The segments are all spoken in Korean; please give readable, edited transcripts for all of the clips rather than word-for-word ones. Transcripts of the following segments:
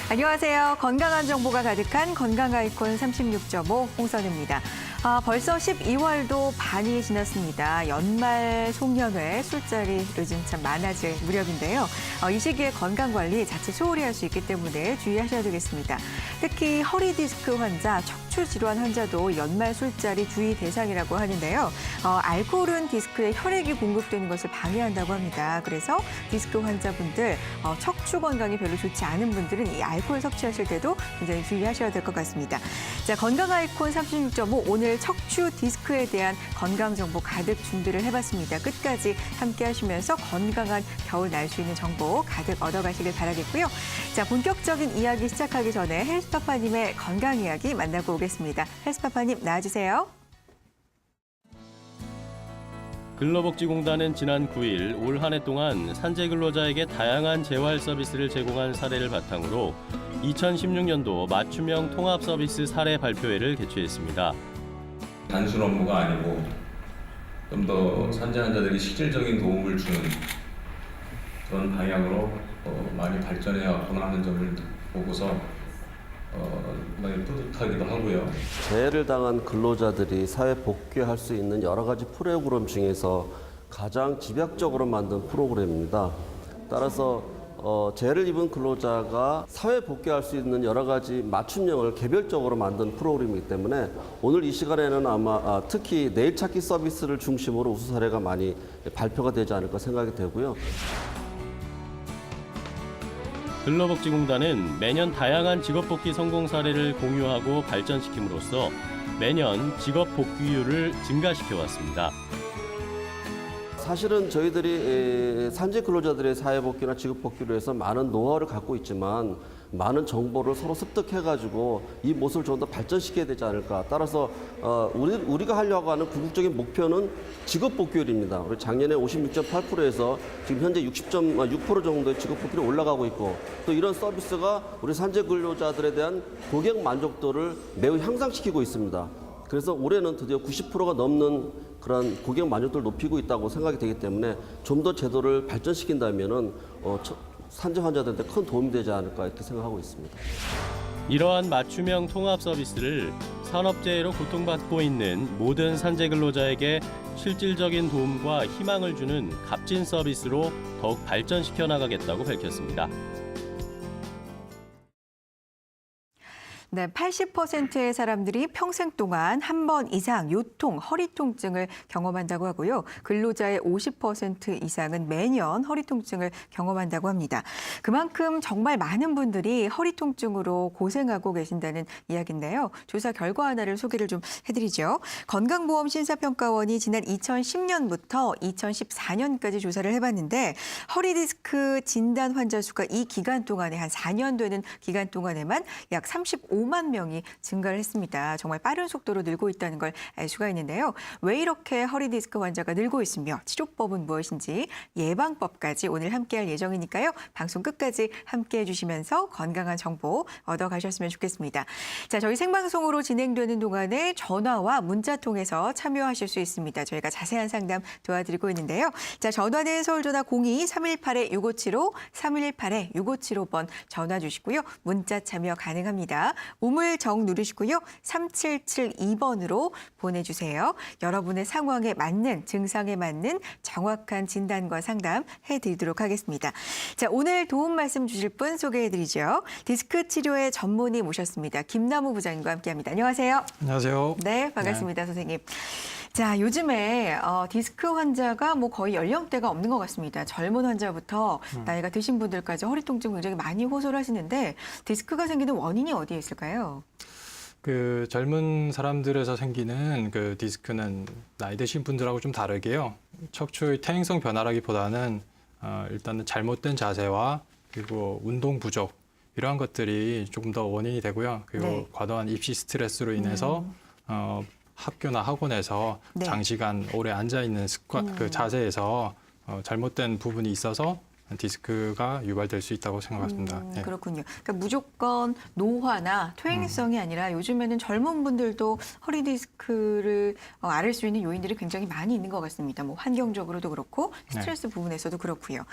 안녕하세요. 건강한 정보가 가득한 건강 아이콘 36.5 홍선입니다. 벌써 12월도 반이 지났습니다. 연말, 송년회, 술자리 요즘 참 많아질 무렵인데요. 이 시기에 건강관리 자칫 소홀히 할 수 있기 때문에 주의하셔야 되겠습니다. 특히 허리 디스크 환자, 척추 질환 환자도 연말 술자리 주의 대상이라고 하는데요. 알코올은 디스크에 혈액이 공급되는 것을 방해한다고 합니다. 그래서 디스크 환자분들, 척추 건강이 별로 좋지 않은 분들은 이 알코올 섭취하실 때도 굉장히 주의하셔야 될 것 같습니다. 자, 건강 아이콘 36.5 오늘 척추 디스크에 대한 건강 정보 가득 준비를 해봤습니다. 끝까지 함께 하시면서 건강한 겨울 날 수 있는 정보 가득 얻어가시길 바라겠고요. 자, 본격적인 이야기 시작하기 전에 헬스파파님의 건강 이야기 만나고 오겠습니다. 헬스파파님 나와주세요. 근로복지공단은 지난 9일 올 한 해 동안 산재 근로자에게 다양한 재활 서비스를 제공한 사례를 바탕으로 2016년도 맞춤형 통합 서비스 사례 발표회를 개최했습니다. 단순 업무가 아니고 좀 더 산재 환자들이 실질적인 도움을 주는 그런 방향으로 많이 발전해 왔구나 하는 점을 보고서 많이 뿌듯하기도 하고요. 재해를 당한 근로자들이 사회 복귀할 수 있는 여러 가지 프로그램 중에서 가장 집약적으로 만든 프로그램입니다. 따라서 재해를 입은 근로자가 사회 복귀할 수 있는 여러 가지 맞춤형을 개별적으로 만든 프로그램이기 때문에 오늘 이 시간에는 아마 특히 내일 찾기 서비스를 중심으로 우수 사례가 많이 발표가 되지 않을까 생각이 되고요. 근로복지공단은 매년 다양한 직업복귀 성공 사례를 공유하고 발전시킴으로써 매년 직업복귀율을 증가시켜왔습니다. 사실은 저희들이 산재 근로자들의 사회복귀나 직업복귀를 위해서 많은 노하우를 갖고 있지만 많은 정보를 서로 습득해가지고 이 모습을 좀 더 발전시켜야 되지 않을까. 따라서 우리가 하려고 하는 궁극적인 목표는 직업복귀율입니다. 우리 작년에 56.8%에서 지금 현재 60.6% 정도의 직업복귀율이 올라가고 있고 또 이런 서비스가 우리 산재 근로자들에 대한 고객 만족도를 매우 향상시키고 있습니다. 그래서 올해는 드디어 90%가 넘는 그런 고객 만족도를 높이고 있다고 생각이 되기 때문에 좀 더 제도를 발전시킨다면은 산재 환자들한테 큰 도움이 되지 않을까 이렇게 생각하고 있습니다. 이러한 맞춤형 통합 서비스를 산업재해로 고통받고 있는 모든 산재 근로자에게 실질적인 도움과 희망을 주는 값진 서비스로 더욱 발전시켜 나가겠다고 밝혔습니다. 네, 80%의 사람들이 평생 동안 한 번 이상 요통, 허리 통증을 경험한다고 하고요. 근로자의 50% 이상은 매년 허리 통증을 경험한다고 합니다. 그만큼 정말 많은 분들이 허리 통증으로 고생하고 계신다는 이야기인데요. 조사 결과 하나를 소개를 좀 해드리죠. 건강보험심사평가원이 지난 2010년부터 2014년까지 조사를 해봤는데 허리 디스크 진단 환자 수가 이 기간 동안에 한 4년 되는 기간 동안에만 약 35만 명이 증가를 했습니다. 정말 빠른 속도로 늘고 있다는 걸 알 수가 있는데요. 왜 이렇게 허리 디스크 환자가 늘고 있으며 치료법은 무엇인지 예방법까지 오늘 함께할 예정이니까요. 방송 끝까지 함께해 주시면서 건강한 정보 얻어가셨으면 좋겠습니다. 자, 저희 생방송으로 진행되는 동안에 전화와 문자 통해서 참여하실 수 있습니다. 저희가 자세한 상담 도와드리고 있는데요. 자, 전화는 서울전화 02-318-6575, 318-6575번 전화 주시고요. 문자 참여 가능합니다. 우물정 누르시고요. 3772번으로 보내주세요. 여러분의 상황에 맞는, 증상에 맞는 정확한 진단과 상담 해드리도록 하겠습니다. 자, 오늘 도움 말씀 주실 분 소개해드리죠. 디스크 치료의 전문의 모셨습니다. 김남우 부장님과 함께합니다. 안녕하세요. 안녕하세요. 네, 반갑습니다, 선생님. 자, 요즘에 디스크 환자가 뭐 거의 연령대가 없는 것 같습니다. 젊은 환자부터 나이가 드신 분들까지 허리 통증 굉장히 많이 호소를 하시는데 디스크가 생기는 원인이 어디에 있을까요? 그 젊은 사람들에서 생기는 그 디스크는 나이 드신 분들하고 좀 다르게요. 척추의 퇴행성 변화라기보다는 일단은 잘못된 자세와 그리고 운동 부족 이러한 것들이 조금 더 원인이 되고요. 그리고 네. 과도한 입시 스트레스로 인해서 학교나 학원에서 네. 장시간 오래 앉아 있는 습관, 그 자세에서 잘못된 부분이 있어서 디스크가 유발될 수 있다고 생각합니다. 예. 그렇군요. 그러니까 무조건 노화나 퇴행성이 아니라 요즘에는 젊은 분들도 허리 디스크를 앓을 수 있는 요인들이 굉장히 많이 있는 것 같습니다. 뭐 환경적으로도 그렇고 스트레스 부분에서도 그렇고요.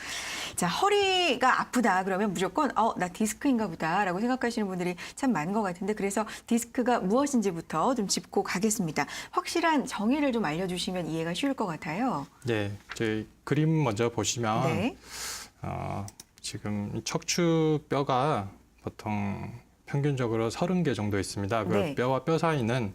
자, 허리가 아프다 그러면 무조건 나 디스크인가 보다라고 생각하시는 분들이 참 많은 것 같은데 그래서 디스크가 무엇인지부터 좀 짚고 가겠습니다. 확실한 정의를 좀 알려주시면 이해가 쉬울 것 같아요. 네, 저희 그림 먼저 보시면 네. 지금 척추뼈가 보통 평균적으로 30개 정도 있습니다. 그 네. 뼈와 뼈 사이는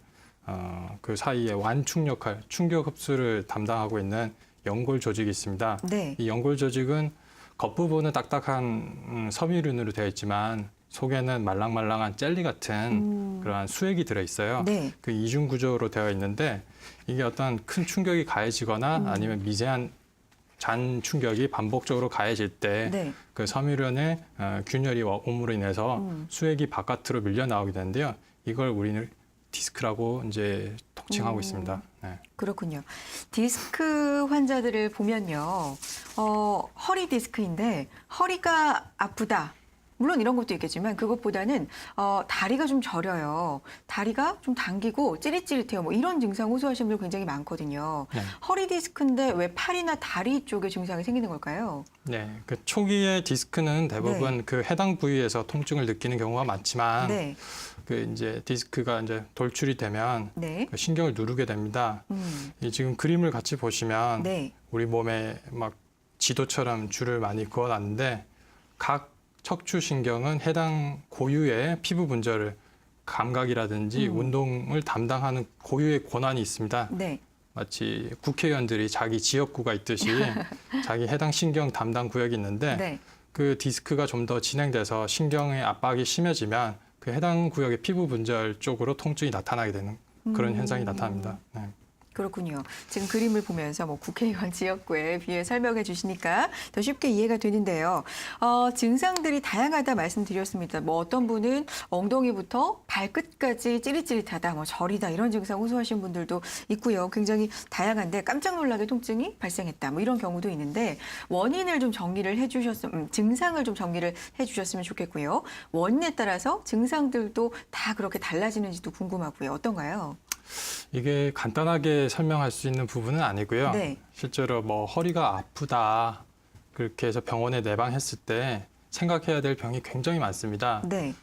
그 사이에 완충 역할, 충격 흡수를 담당하고 있는 연골 조직이 있습니다. 네. 이 연골 조직은 겉부분은 딱딱한 섬유륜으로 되어 있지만 속에는 말랑말랑한 젤리 같은 그러한 수액이 들어 있어요. 네. 그 이중 구조로 되어 있는데 이게 어떤 큰 충격이 가해지거나 아니면 미세한 잔 충격이 반복적으로 가해질 때 네. 그 섬유륜의 균열이 오므로 인해서 수액이 바깥으로 밀려 나오게 되는데요. 이걸 우리는 디스크라고 이제 통칭하고 있습니다. 네. 그렇군요. 디스크 환자들을 보면요. 허리 디스크인데 허리가 아프다. 물론 이런 것도 있겠지만 그것보다는 다리가 좀 저려요. 다리가 좀 당기고 찌릿찌릿해요. 뭐 이런 증상 호소하시는 분들 굉장히 많거든요. 네. 허리 디스크인데 왜 팔이나 다리 쪽에 증상이 생기는 걸까요? 네, 그 초기의 디스크는 대부분 그 해당 부위에서 통증을 느끼는 경우가 많지만 네. 그 이제 디스크가 이제 돌출이 되면 네. 그 신경을 누르게 됩니다. 이 지금 그림을 같이 보시면 네. 우리 몸에 막 지도처럼 줄을 많이 그어놨는데 각 척추신경은 해당 고유의 피부 분절을 감각이라든지 운동을 담당하는 고유의 권한이 있습니다. 네. 마치 국회의원들이 자기 지역구가 있듯이 자기 해당 신경 담당 구역이 있는데 네. 그 디스크가 좀 더 진행돼서 신경의 압박이 심해지면 그 해당 구역의 피부 분절 쪽으로 통증이 나타나게 되는 그런 현상이 나타납니다. 네. 그렇군요. 지금 그림을 보면서 뭐 국회의원 지역구에 비해 설명해 주시니까 더 쉽게 이해가 되는데요. 증상들이 다양하다 말씀드렸습니다. 뭐 어떤 분은 엉덩이부터 발끝까지 찌릿찌릿하다, 뭐 저리다 이런 증상 호소하시는 분들도 있고요. 굉장히 다양한데 깜짝 놀라게 통증이 발생했다, 뭐 이런 경우도 있는데 원인을 좀 정리를 해주셨으면 증상을 좀 정리를 해주셨으면 좋겠고요. 원인에 따라서 증상들도 다 그렇게 달라지는지도 궁금하고요. 어떤가요? 이게 간단하게 설명할 수 있는 부분은 아니고요. 네. 실제로 뭐 허리가 아프다 그렇게 해서 병원에 내방했을 때 생각해야 될 병이 굉장히 많습니다. 네.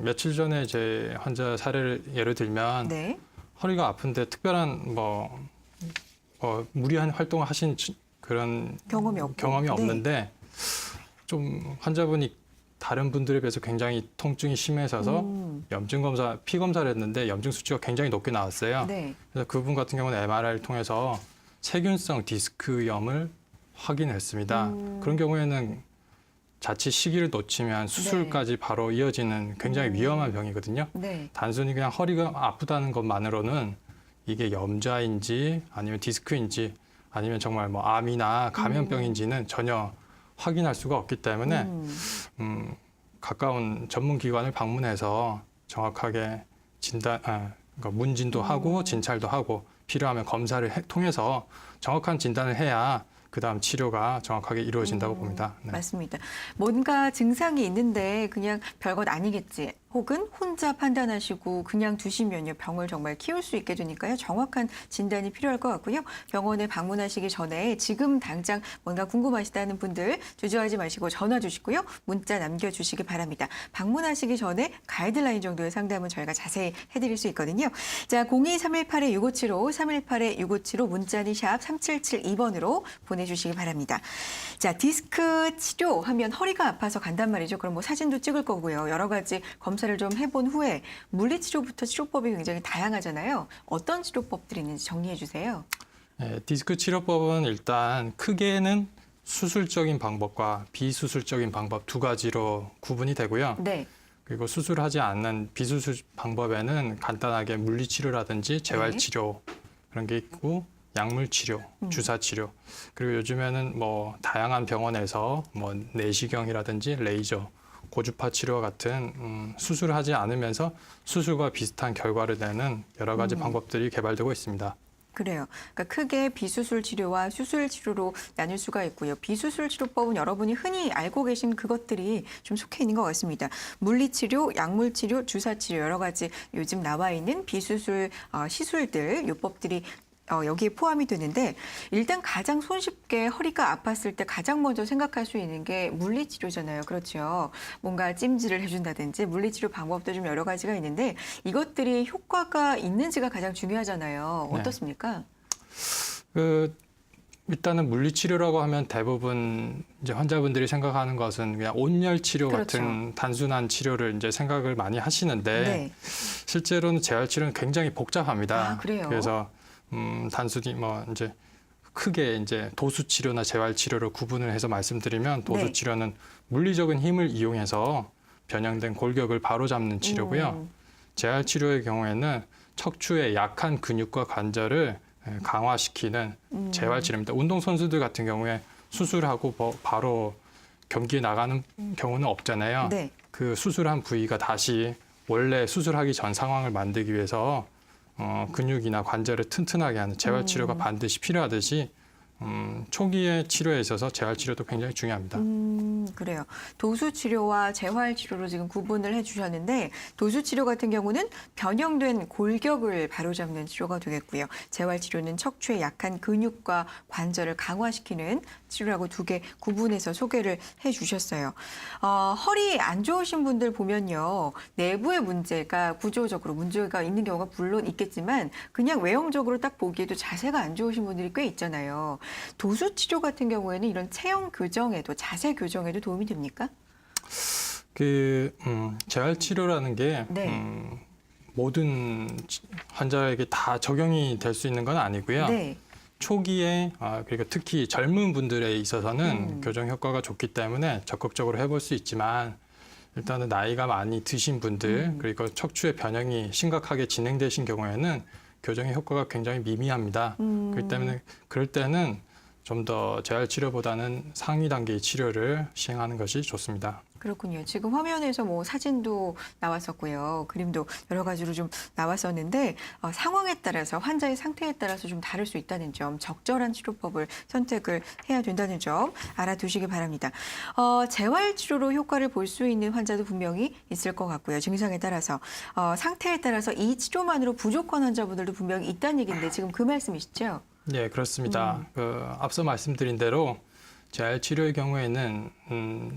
며칠 전에 제 환자 사례를 예를 들면 네. 허리가 아픈데 특별한 무리한 활동을 하신 그런 경험이 없고. 경험이 네. 없는데 좀 환자분이 다른 분들에 비해서 굉장히 통증이 심해져서 염증 검사, 피 검사를 했는데 염증 수치가 굉장히 높게 나왔어요. 네. 그래서 그분 같은 경우는 MRI를 통해서 세균성 디스크염을 확인했습니다. 그런 경우에는 자칫 시기를 놓치면 수술까지 바로 이어지는 굉장히 위험한 병이거든요. 네. 단순히 그냥 허리가 아프다는 것만으로는 이게 염좌인지 아니면 디스크인지 아니면 정말 뭐 암이나 감염병인지는 전혀 확인할 수가 없기 때문에 가까운 전문 기관을 방문해서 정확하게 그러니까 문진도 하고 진찰도 하고 필요하면 검사를 통해서 정확한 진단을 해야 그다음 치료가 정확하게 이루어진다고 봅니다. 네. 맞습니다. 뭔가 증상이 있는데 그냥 별것 아니겠지. 혹은 혼자 판단하시고 그냥 두시면요 병을 정말 키울 수 있게 되니까요 정확한 진단이 필요할 것 같고요. 병원에 방문하시기 전에 지금 당장 뭔가 궁금하시다는 분들 주저하지 마시고 전화 주시고요. 문자 남겨주시기 바랍니다. 방문하시기 전에 가이드라인 정도의 상담은 저희가 자세히 해드릴 수 있거든요. 자, 02-318-6575, 318-6575 문자니 샵 3772번으로 보내주시기 바랍니다. 자, 디스크 치료하면 허리가 아파서 간단 말이죠. 그럼 뭐 사진도 찍을 거고요. 여러 가지 검사를 좀 해본 후에 물리치료부터 치료법이 굉장히 다양하잖아요. 어떤 치료법들이 있는지 정리해 주세요. 네, 디스크 치료법은 일단 크게는 수술적인 방법과 비수술적인 방법 두 가지로 구분이 되고요. 네. 그리고 수술하지 않는 비수술 방법에는 간단하게 물리치료라든지 재활치료 그런 게 있고 약물치료, 주사치료 그리고 요즘에는 뭐 다양한 병원에서 뭐 내시경이라든지 레이저, 고주파 치료 같은 수술을 하지 않으면서 수술과 비슷한 결과를 내는 여러 가지 방법들이 개발되고 있습니다. 그래요. 그러니까 크게 비수술 치료와 수술 치료로 나눌 수가 있고요. 비수술 치료법은 여러분이 흔히 알고 계신 그것들이 좀 속해 있는 것 같습니다. 물리치료, 약물치료, 주사치료 여러 가지 요즘 나와 있는 비수술 시술들, 요법들이 여기에 포함이 되는데 일단 가장 손쉽게 허리가 아팠을 때 가장 먼저 생각할 수 있는 게 물리치료잖아요. 그렇죠. 뭔가 찜질을 해준다든지 물리치료 방법도 좀 여러 가지가 있는데 이것들이 효과가 있는지가 가장 중요하잖아요. 네. 어떻습니까? 일단은 물리치료라고 하면 대부분 이제 환자분들이 생각하는 것은 그냥 온열 치료 그렇죠. 같은 단순한 치료를 이제 생각을 많이 하시는데 네. 실제로는 재활 치료는 굉장히 복잡합니다. 아, 그래요? 그래서 단순히 뭐 이제 크게 이제 도수 치료나 재활 치료를 구분을 해서 말씀드리면 도수 네. 치료는 물리적인 힘을 이용해서 변형된 골격을 바로잡는 치료고요. 재활 치료의 경우에는 척추의 약한 근육과 관절을 강화시키는 재활 치료입니다. 운동 선수들 같은 경우에 수술하고 바로 경기에 나가는 경우는 없잖아요. 네. 그 수술한 부위가 다시 원래 수술하기 전 상황을 만들기 위해서 근육이나 관절을 튼튼하게 하는 재활 치료가 반드시 필요하듯이 초기의 치료에 있어서 재활 치료도 굉장히 중요합니다. 그래요. 도수 치료와 재활 치료로 지금 구분을 해주셨는데 도수 치료 같은 경우는 변형된 골격을 바로잡는 치료가 되겠고요. 재활 치료는 척추의 약한 근육과 관절을 강화시키는 치료라고 두 개 구분해서 소개를 해주셨어요. 허리 안 좋으신 분들 보면요. 내부의 문제가 구조적으로 문제가 있는 경우가 물론 있겠지만 그냥 외형적으로 딱 보기에도 자세가 안 좋으신 분들이 꽤 있잖아요. 도수 치료 같은 경우에는 이런 체형 교정에도 자세 교정에도 도움이 됩니까? 재활 치료라는 게 네. 모든 환자에게 다 적용이 될 수 있는 건 아니고요. 네. 초기에 그리고 특히 젊은 분들에 있어서는 교정 효과가 좋기 때문에 적극적으로 해볼 수 있지만 일단은 나이가 많이 드신 분들 그리고 척추의 변형이 심각하게 진행되신 경우에는 교정의 효과가 굉장히 미미합니다. 그렇기 때문에 그럴 때는 좀 더 재활 치료보다는 상위 단계의 치료를 시행하는 것이 좋습니다. 그렇군요. 지금 화면에서 뭐 사진도 나왔었고요. 그림도 여러 가지로 좀 나왔었는데 상황에 따라서 환자의 상태에 따라서 좀 다를 수 있다는 점, 적절한 치료법을 선택을 해야 된다는 점 알아두시기 바랍니다. 재활 치료로 효과를 볼 수 있는 환자도 분명히 있을 것 같고요. 증상에 따라서 상태에 따라서 이 치료만으로 부족한 환자분들도 분명히 있다는 얘기인데 지금 그 말씀이시죠? 네, 그렇습니다. 앞서 말씀드린 대로 재활 치료의 경우에는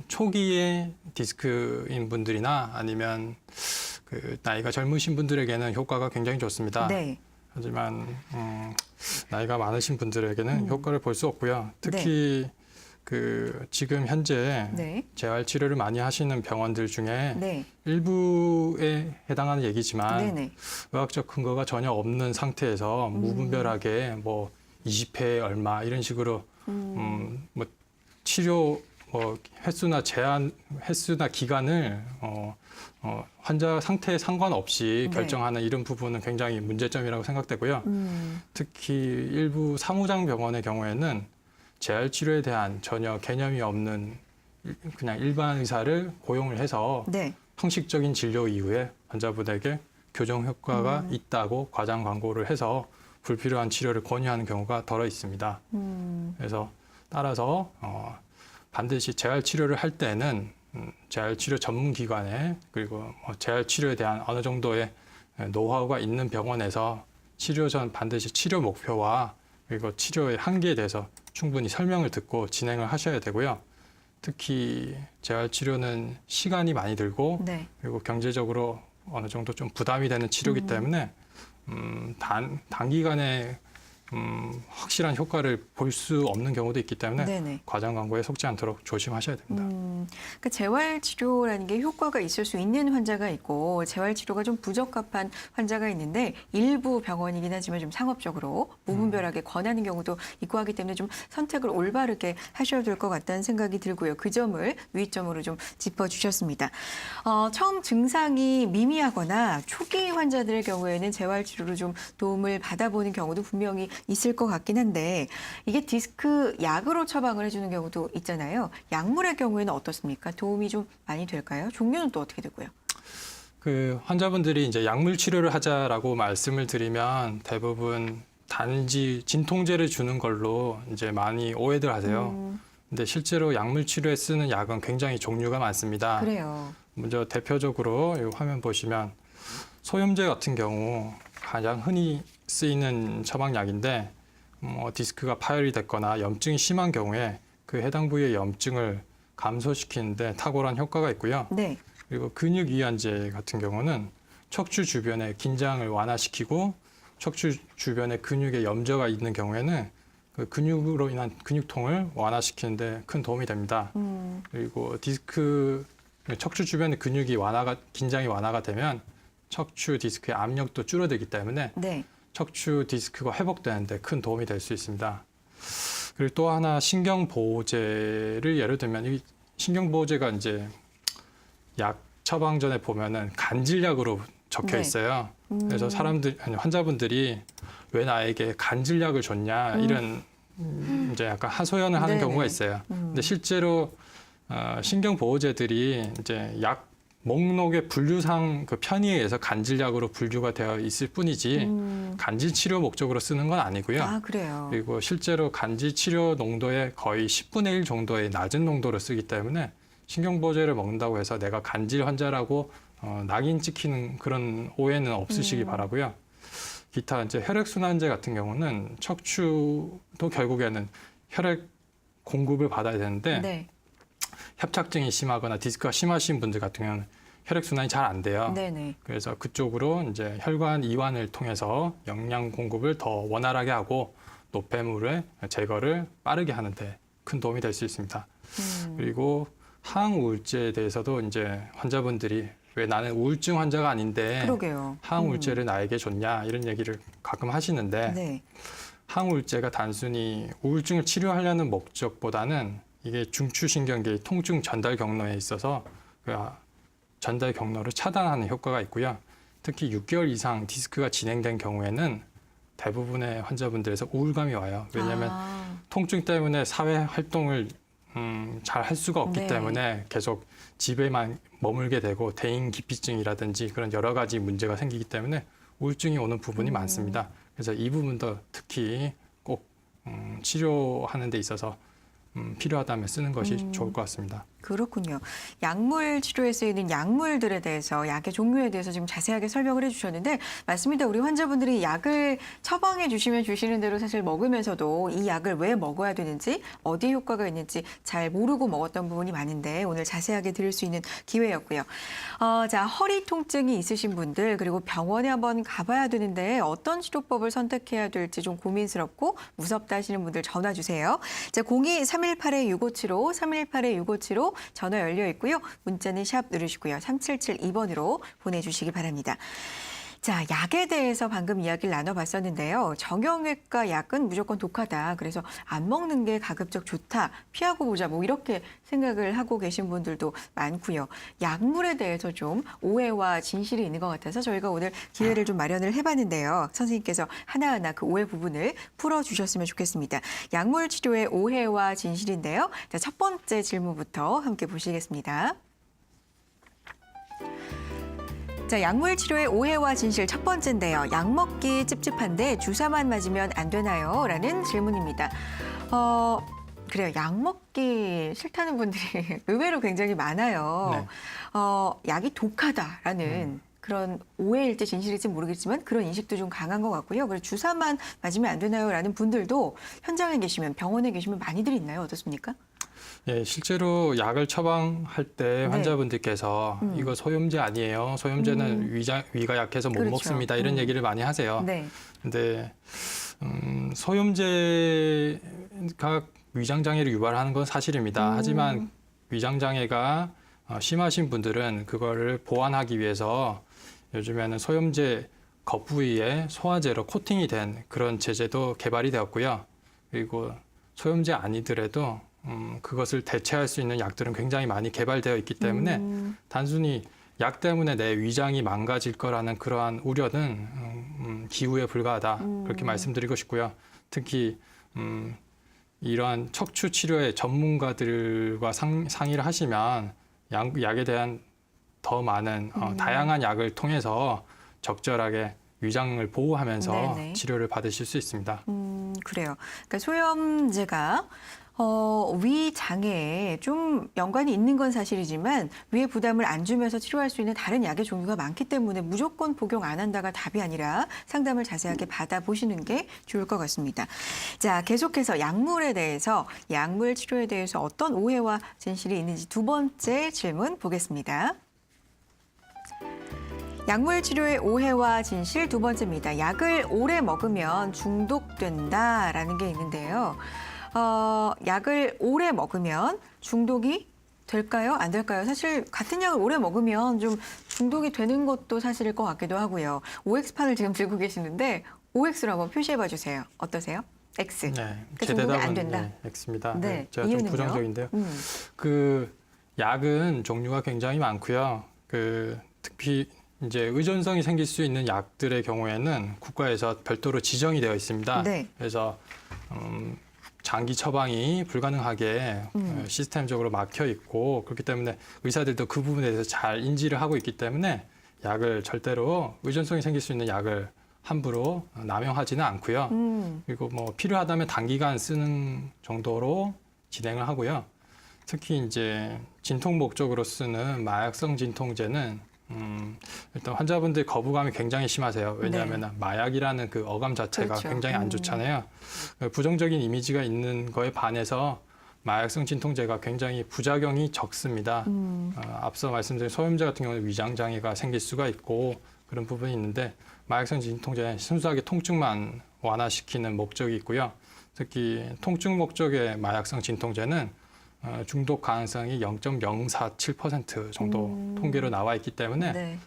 초기에 디스크인 분들이나 아니면 나이가 젊으신 분들에게는 효과가 굉장히 좋습니다. 네. 하지만 나이가 많으신 분들에게는 효과를 볼 수 없고요. 특히 지금 현재 네. 재활 치료를 많이 하시는 병원들 중에 네. 일부에 해당하는 얘기지만 네네. 의학적 근거가 전혀 없는 상태에서 무분별하게 뭐 20회 얼마 이런 식으로 뭐 치료 횟수나 횟수나 기간을 환자 상태에 상관없이 네. 결정하는 이런 부분은 굉장히 문제점이라고 생각되고요. 특히 일부 사무장 병원의 경우에는 재활 치료에 대한 전혀 개념이 없는 그냥 일반 의사를 고용을 해서 네. 형식적인 진료 이후에 환자분에게 교정 효과가 있다고 과장 광고를 해서 불필요한 치료를 권유하는 경우가 덜어 있습니다. 그래서 따라서 반드시 재활 치료를 할 때는 재활 치료 전문 기관에 그리고 재활 치료에 대한 어느 정도의 노하우가 있는 병원에서 치료 전 반드시 치료 목표와 그리고 치료의 한계에 대해서 충분히 설명을 듣고 진행을 하셔야 되고요. 특히 재활 치료는 시간이 많이 들고 네. 그리고 경제적으로 어느 정도 좀 부담이 되는 치료이기 때문에 단기간에 확실한 효과를 볼 수 없는 경우도 있기 때문에 네네. 과장 광고에 속지 않도록 조심하셔야 됩니다. 그러니까 재활 치료라는 게 효과가 있을 수 있는 환자가 있고 재활 치료가 좀 부적합한 환자가 있는데 일부 병원이긴 하지만 좀 상업적으로 무분별하게 권하는 경우도 있고 하기 때문에 좀 선택을 올바르게 하셔야 될 것 같다는 생각이 들고요. 그 점을 위점으로 좀 짚어주셨습니다. 처음 증상이 미미하거나 초기 환자들의 경우에는 재활 치료로 좀 도움을 받아보는 경우도 분명히 있을 것 같긴 한데 이게 디스크 약으로 처방을 해주는 경우도 있잖아요. 약물의 경우에는 어떻습니까? 도움이 좀 많이 될까요? 종류는 또 어떻게 되고요? 환자분들이 이제 약물 치료를 하자라고 말씀을 드리면 대부분 단지 진통제를 주는 걸로 이제 많이 오해들 하세요. 근데 실제로 약물 치료에 쓰는 약은 굉장히 종류가 많습니다. 그래요. 먼저 대표적으로 이 화면 보시면 소염제 같은 경우 가장 흔히 쓰이는 처방약인데 디스크가 파열이 됐거나 염증이 심한 경우에 그 해당 부위의 염증을 감소시키는데 탁월한 효과가 있고요. 네. 그리고 근육이완제 같은 경우는 척추 주변의 긴장을 완화시키고 척추 주변에 근육에 염저가 있는 경우에는 그 근육으로 인한 근육통을 완화시키는데 큰 도움이 됩니다. 그리고 디스크 척추 주변의 근육이 긴장이 완화가 되면 척추 디스크의 압력도 줄어들기 때문에 네. 척추 디스크가 회복되는데 큰 도움이 될 수 있습니다. 그리고 또 하나 신경보호제를 예를 들면 이 신경보호제가 이제 약 처방전에 보면은 간질약으로 적혀 네. 있어요. 그래서 환자분들이 왜 나에게 간질약을 줬냐 이런 이제 약간 하소연을 하는 네네. 경우가 있어요. 근데 실제로 신경보호제들이 이제 약 목록의 분류상 그 편의에 의해서 간질약으로 분류가 되어 있을 뿐이지 간질 치료 목적으로 쓰는 건 아니고요. 아, 그래요. 그리고 실제로 간질 치료 농도의 거의 10분의 1 정도의 낮은 농도를 쓰기 때문에 신경보호제를 먹는다고 해서 내가 간질 환자라고 낙인 찍히는 그런 오해는 없으시기 바라고요. 기타 이제 혈액순환제 같은 경우는 척추도 결국에는 혈액 공급을 받아야 되는데 네. 협착증이 심하거나 디스크가 심하신 분들 같은 경우는 혈액순환이 잘 안 돼요. 네네. 그래서 그쪽으로 이제 혈관 이완을 통해서 영양 공급을 더 원활하게 하고 노폐물의 제거를 빠르게 하는데 큰 도움이 될 수 있습니다. 그리고 항우울제에 대해서도 이제 환자분들이 왜 나는 우울증 환자가 아닌데 그러게요. 항우울제를 나에게 줬냐 이런 얘기를 가끔 하시는데 네. 항우울제가 단순히 우울증을 치료하려는 목적보다는 이게 중추신경계의 통증 전달 경로에 있어서 그 전달 경로를 차단하는 효과가 있고요. 특히 6개월 이상 디스크가 진행된 경우에는 대부분의 환자분들에서 우울감이 와요. 왜냐하면 통증 때문에 사회 활동을 잘 할 수가 없기 네. 때문에 계속 집에만 머물게 되고 대인기피증이라든지 그런 여러 가지 문제가 생기기 때문에 우울증이 오는 부분이 많습니다. 그래서 이 부분도 특히 꼭 치료하는 데 있어서 필요하다면 쓰는 것이 좋을 것 같습니다. 그렇군요. 약물 치료에 쓰이는 약물들에 대해서 약의 종류에 대해서 지금 자세하게 설명을 해주셨는데 맞습니다. 우리 환자분들이 약을 처방해 주시면 주시는 대로 사실 먹으면서도 이 약을 왜 먹어야 되는지 어디에 효과가 있는지 잘 모르고 먹었던 부분이 많은데 오늘 자세하게 들을 수 있는 기회였고요. 자, 허리 통증이 있으신 분들 그리고 병원에 한번 가봐야 되는데 어떤 치료법을 선택해야 될지 좀 고민스럽고 무섭다 하시는 분들 전화 주세요. 자, 02-318-6575, 318-6575 전화 열려 있고요. 문자는 샵 누르시고요. 3772번으로 보내주시기 바랍니다. 자, 약에 대해서 방금 이야기를 나눠봤었는데요. 정형외과 약은 무조건 독하다. 그래서 안 먹는 게 가급적 좋다. 피하고 보자. 뭐 이렇게 생각을 하고 계신 분들도 많고요. 약물에 대해서 좀 오해와 진실이 있는 것 같아서 저희가 오늘 기회를 좀 마련을 해봤는데요. 선생님께서 하나하나 그 오해 부분을 풀어주셨으면 좋겠습니다. 약물 치료의 오해와 진실인데요. 자, 첫 번째 질문부터 함께 보시겠습니다. 자, 약물 치료의 오해와 진실 첫 번째인데요. 약 먹기 찝찝한데 주사만 맞으면 안 되나요? 라는 질문입니다. 그래요. 약 먹기 싫다는 분들이 의외로 굉장히 많아요. 네. 약이 독하다라는 그런 오해일지 진실일지 모르겠지만 그런 인식도 좀 강한 것 같고요. 그래서 주사만 맞으면 안 되나요? 라는 분들도 현장에 계시면 병원에 계시면 많이들 있나요? 어떻습니까? 예, 실제로 약을 처방할 때 환자분들께서 이거 소염제 아니에요. 소염제는 위가 약해서 못 그렇죠. 먹습니다. 이런 얘기를 많이 하세요. 네. 근데 소염제가 위장장애를 유발하는 건 사실입니다. 하지만 위장장애가 심하신 분들은 그거를 보완하기 위해서 요즘에는 소염제 겉부위에 소화제로 코팅이 된 그런 제제도 개발이 되었고요. 그리고 소염제 아니더라도 그것을 대체할 수 있는 약들은 굉장히 많이 개발되어 있기 때문에 단순히 약 때문에 내 위장이 망가질 거라는 그러한 우려는 기우에 불과하다 그렇게 말씀드리고 싶고요. 특히 이러한 척추 치료의 전문가들과 상의를 하시면 약에 대한 더 많은 다양한 약을 통해서 적절하게 위장을 보호하면서 네네. 치료를 받으실 수 있습니다. 그래요. 그러니까 소염제가 위 장애에 좀 연관이 있는 건 사실이지만 위에 부담을 안 주면서 치료할 수 있는 다른 약의 종류가 많기 때문에 무조건 복용 안 한다가 답이 아니라 상담을 자세하게 받아보시는 게 좋을 것 같습니다. 자, 계속해서 약물에 대해서, 약물 치료에 대해서 어떤 오해와 진실이 있는지 두 번째 질문 보겠습니다. 약물 치료의 오해와 진실 두 번째입니다. 약을 오래 먹으면 중독된다라는 게 있는데요. 약을 오래 먹으면 중독이 될까요? 안 될까요? 사실 같은 약을 오래 먹으면 좀 중독이 되는 것도 사실일 것 같기도 하고요. OX판을 지금 들고 계시는데 OX로 한번 표시해 봐주세요. 어떠세요? X. 네, 그러니까 제 중독이 안 대답은 된다. 네, X입니다. 네, 제가 좀 이유는요? 부정적인데요. 그 약은 종류가 굉장히 많고요. 특히 이제 의존성이 생길 수 있는 약들의 경우에는 국가에서 별도로 지정이 되어 있습니다. 네. 그래서 장기 처방이 불가능하게 시스템적으로 막혀 있고, 그렇기 때문에 의사들도 그 부분에 대해서 잘 인지를 하고 있기 때문에 약을 절대로 의존성이 생길 수 있는 약을 함부로 남용하지는 않고요. 그리고 뭐 필요하다면 단기간 쓰는 정도로 진행을 하고요. 특히 이제 진통 목적으로 쓰는 마약성 진통제는 일단 환자분들 거부감이 굉장히 심하세요. 왜냐하면 네. 마약이라는 그 어감 자체가 그렇죠. 굉장히 안 좋잖아요. 부정적인 이미지가 있는 거에 반해서 마약성 진통제가 굉장히 부작용이 적습니다. 앞서 말씀드린 소염제 같은 경우는 위장 장애가 생길 수가 있고 그런 부분이 있는데, 마약성 진통제는 순수하게 통증만 완화시키는 목적이 있고요. 특히 통증 목적의 마약성 진통제는 중독 가능성이 0.047% 정도 통계로 나와 있기 때문에 네.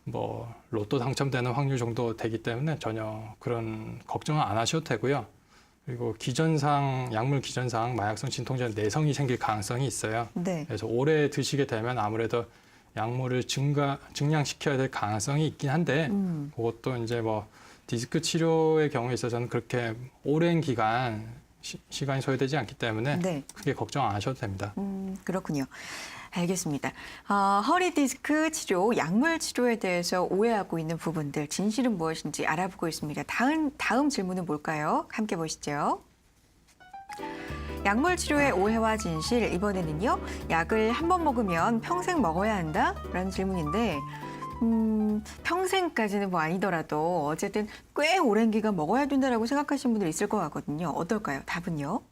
뭐 로또 당첨되는 확률 정도 되기 때문에 전혀 그런 걱정은 안 하셔도 되고요. 그리고 기전상, 약물 기전상 마약성 진통제는 내성이 생길 가능성이 있어요. 네. 그래서 오래 드시게 되면 아무래도 약물을 증량시켜야 될 가능성이 있긴 한데, 그것도 이제 뭐 디스크 치료의 경우에 있어서는 그렇게 오랜 기간 시간이 소요되지 않기 때문에 네. 크게 걱정 안 하셔도 됩니다. 그렇군요. 알겠습니다. 허리 디스크 치료, 약물 치료에 대해서 오해하고 있는 부분들, 진실은 무엇인지 알아보고 있습니다. 다음 질문은 뭘까요? 함께 보시죠. 약물 치료의 오해와 진실, 이번에는요. 약을 한 번 먹으면 평생 먹어야 한다라는 질문인데, 평생까지는 뭐 아니더라도 어쨌든 꽤 오랜 기간 먹어야 된다라고 생각하시는 분들 있을 것 같거든요. 어떨까요? 답은요?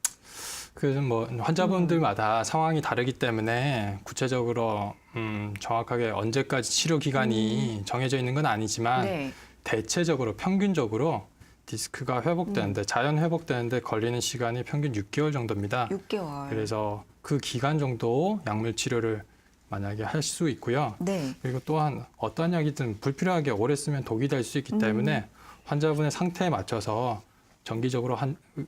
그래서 뭐 환자분들마다 상황이 다르기 때문에 구체적으로 정확하게 언제까지 치료 기간이 정해져 있는 건 아니지만 네. 대체적으로 평균적으로 디스크가 회복되는데 자연 회복되는데 걸리는 시간이 평균 6개월 정도입니다. 6개월. 그래서 그 기간 정도 약물 치료를 만약에 할 수 있고요. 네. 그리고 또한 어떤 약이든 불필요하게 오래 쓰면 독이 될 수 있기 때문에 환자분의 상태에 맞춰서 정기적으로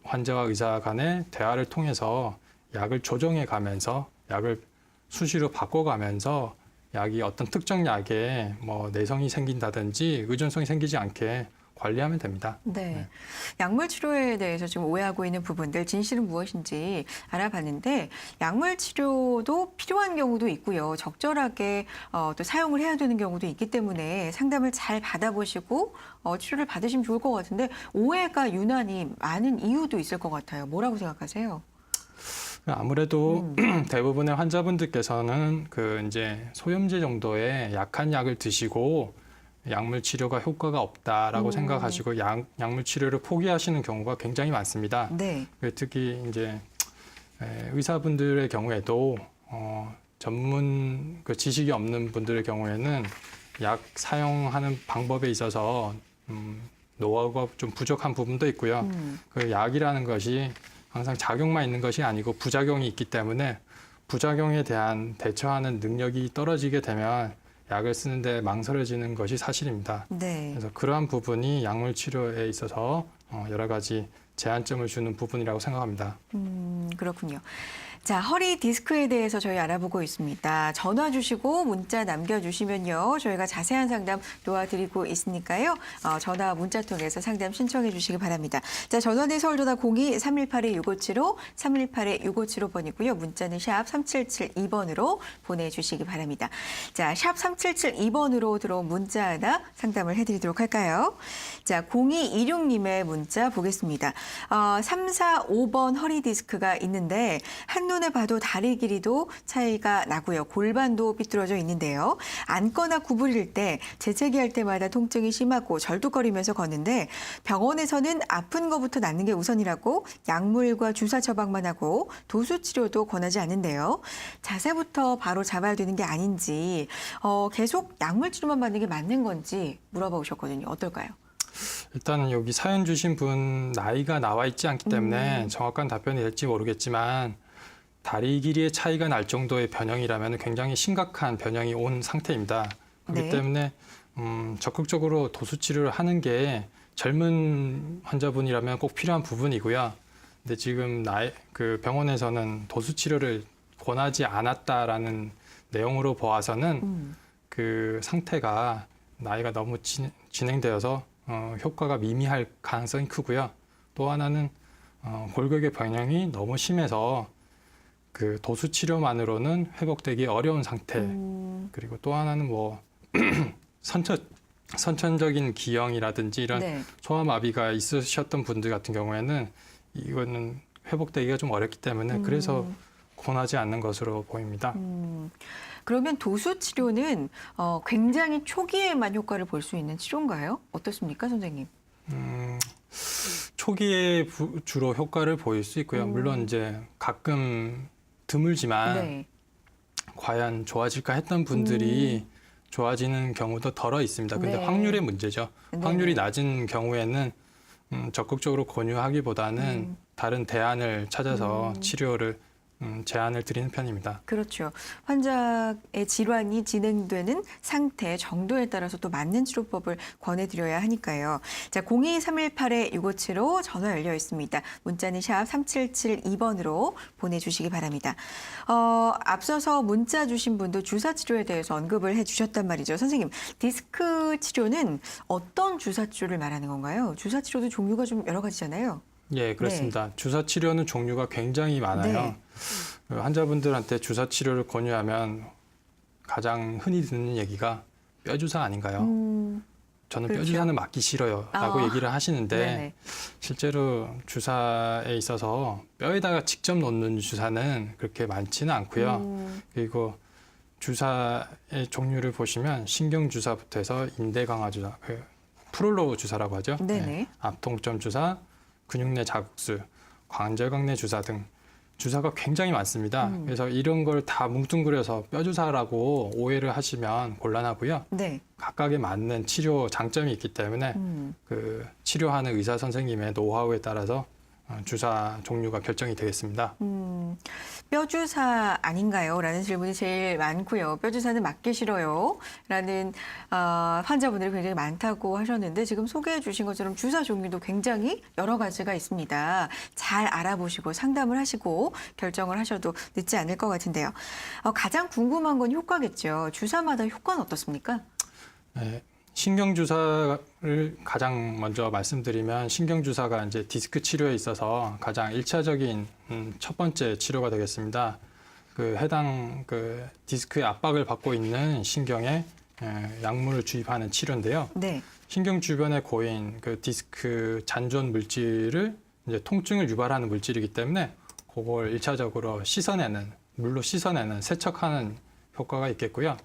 환자와 의사 간의 대화를 통해서 약을 조정해 가면서 약을 수시로 바꿔가면서 약이 어떤 특정 약에 뭐 내성이 생긴다든지 의존성이 생기지 않게 관리하면 됩니다. 네. 약물 치료에 대해서 지금 오해하고 있는 부분들, 진실은 무엇인지 알아봤는데, 약물 치료도 필요한 경우도 있고요. 적절하게 또 사용을 해야 되는 경우도 있기 때문에 상담을 잘 받아보시고 치료를 받으시면 좋을 것 같은데, 오해가 유난히 많은 이유도 있을 것 같아요. 뭐라고 생각하세요? 아무래도 대부분의 환자분들께서는 그 이제 소염제 정도의 약한 약을 드시고 약물 치료가 효과가 없다라고 생각하시고 약물 치료를 포기하시는 경우가 굉장히 많습니다. 네. 특히 이제 의사분들의 경우에도 전문 그 지식이 없는 분들의 경우에는 약 사용하는 방법에 있어서 노하우가 좀 부족한 부분도 있고요. 그 약이라는 것이 항상 작용만 있는 것이 아니고 부작용이 있기 때문에 부작용에 대한 대처하는 능력이 떨어지게 되면 약을 쓰는데 망설여지는 것이 사실입니다. 네. 그래서 그러한 부분이 약물 치료에 있어서 여러 가지 제한점을 주는 부분이라고 생각합니다. 그렇군요. 자, 허리 디스크에 대해서 저희 알아보고 있습니다. 전화 주시고 문자 남겨주시면요. 저희가 자세한 상담 도와드리고 있으니까요. 전화 문자 통해서 상담 신청해 주시기 바랍니다. 자, 전화는 서울전화 02-3182-6575, 3182-6575번이고요. 문자는 샵 3772번으로 보내주시기 바랍니다. 자, 샵 3772번으로 들어온 문자 하나 상담을 해드리도록 할까요? 자, 0226님의 문자 보겠습니다. 345번 허리 디스크가 있는데 한눈에 봐도 다리 길이도 차이가 나고요. 골반도 삐뚤어져 있는데요. 앉거나 구부릴 때 재채기할 때마다 통증이 심하고 절뚝거리면서 걷는데 병원에서는 아픈 거부터 낫는 게 우선이라고 약물과 주사 처방만 하고 도수 치료도 권하지 않는데요. 자세부터 바로 잡아야 되는 게 아닌지 계속 약물 치료만 받는 게 맞는 건지 물어봐 오셨거든요. 어떨까요? 일단 여기 사연 주신 분 나이가 나와 있지 않기 때문에 정확한 답변이 될지 모르겠지만 다리 길이의 차이가 날 정도의 변형이라면 굉장히 심각한 변형이 온 상태입니다. 그렇기 네. 때문에 적극적으로 도수 치료를 하는 게 젊은 환자분이라면 꼭 필요한 부분이고요. 근데 지금 그 병원에서는 도수 치료를 권하지 않았다라는 내용으로 보아서는 그 상태가 나이가 너무 진행되어서 효과가 미미할 가능성이 크고요. 또 하나는 골격의 변형이 너무 심해서 그 도수 치료만으로는 회복되기 어려운 상태. 그리고 또 하나는 뭐 선천적인 기형이라든지 이런 네. 소아마비가 있으셨던 분들 같은 경우에는 이거는 회복되기가 좀 어렵기 때문에 그래서 권하지 않는 것으로 보입니다. 그러면 도수 치료는 굉장히 초기에만 효과를 볼 수 있는 치료인가요? 어떻습니까, 선생님? 초기에 주로 효과를 보일 수 있고요. 물론 이제 가끔 드물지만 네. 과연 좋아질까 했던 분들이 좋아지는 경우도 덜어 있습니다. 근데 네. 확률의 문제죠. 네. 확률이 낮은 경우에는 적극적으로 권유하기보다는 다른 대안을 찾아서 치료를 제안을 드리는 편입니다. 그렇죠. 환자의 질환이 진행되는 상태, 정도에 따라서 또 맞는 치료법을 권해드려야 하니까요. 자, 02-318-6575 전화 열려 있습니다. 문자는 샵 3772번으로 보내주시기 바랍니다. 앞서서 문자 주신 분도 주사 치료에 대해서 언급을 해주셨단 말이죠. 선생님, 디스크 치료는 어떤 주사 치료를 말하는 건가요? 주사 치료도 종류가 좀 여러 가지잖아요. 예, 그렇습니다. 주사 치료는 종류가 굉장히 많아요. 네. 환자분들한테 주사 치료를 권유하면 가장 흔히 듣는 얘기가 뼈 주사 아닌가요? 저는 그렇죠. 뼈 주사는 맞기 싫어요 라고 얘기를 하시는데 네네. 실제로 주사에 있어서 뼈에다가 직접 놓는 주사는 그렇게 많지는 않고요. 그리고 주사의 종류를 보시면 신경주사부터 해서 인대강화 주사, 프롤로 주사라고 하죠. 네네. 앞통점 주사, 근육 내 자극술, 관절각 내 주사 등 주사가 굉장히 많습니다. 그래서 이런 걸 다 뭉뚱그려서 뼈주사라고 오해를 하시면 곤란하고요. 네. 각각에 맞는 치료 장점이 있기 때문에 그 치료하는 의사 선생님의 노하우에 따라서 주사 종류가 결정이 되겠습니다. 뼈주사 아닌가요? 라는 질문이 제일 많고요. 뼈주사는 맞기 싫어요. 라는 환자분들이 굉장히 많다고 하셨는데 지금 소개해 주신 것처럼 주사 종류도 굉장히 여러 가지가 있습니다. 잘 알아보시고 상담을 하시고 결정을 하셔도 늦지 않을 것 같은데요. 가장 궁금한 건 효과겠죠. 주사마다 효과는 어떻습니까? 네, 신경주사를 가장 먼저 말씀드리면 신경주사가 이제 디스크 치료에 있어서 가장 1차적인 첫 번째 치료가 되겠습니다. 그 해당 그 디스크의 압박을 받고 있는 신경에 약물을 주입하는 치료인데요. 네. 신경 주변에 고인 그 디스크 잔존 물질을 이제 통증을 유발하는 물질이기 때문에 그걸 1차적으로 씻어내는, 물로 씻어내는, 세척하는 효과가 있겠고요.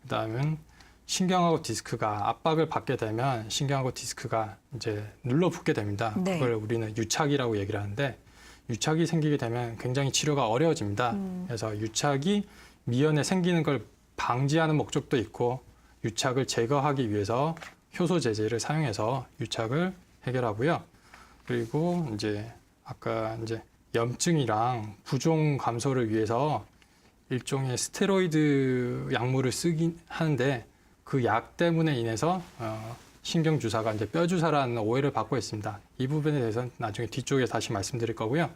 그다음은 신경하고 디스크가 압박을 받게 되면 신경하고 디스크가 이제 눌러붙게 됩니다. 네. 그걸 우리는 유착이라고 얘기를 하는데 유착이 생기게 되면 굉장히 치료가 어려워집니다. 그래서 유착이 미연에 생기는 걸 방지하는 목적도 있고 유착을 제거하기 위해서 효소 제제를 사용해서 유착을 해결하고요. 그리고 이제 아까 이제 염증이랑 부종 감소를 위해서 일종의 스테로이드 약물을 쓰긴 하는데 그 약 때문에 인해서 신경 주사가 이제 뼈 주사라는 오해를 받고 있습니다. 이 부분에 대해서는 나중에 뒤쪽에 다시 말씀드릴 거고요.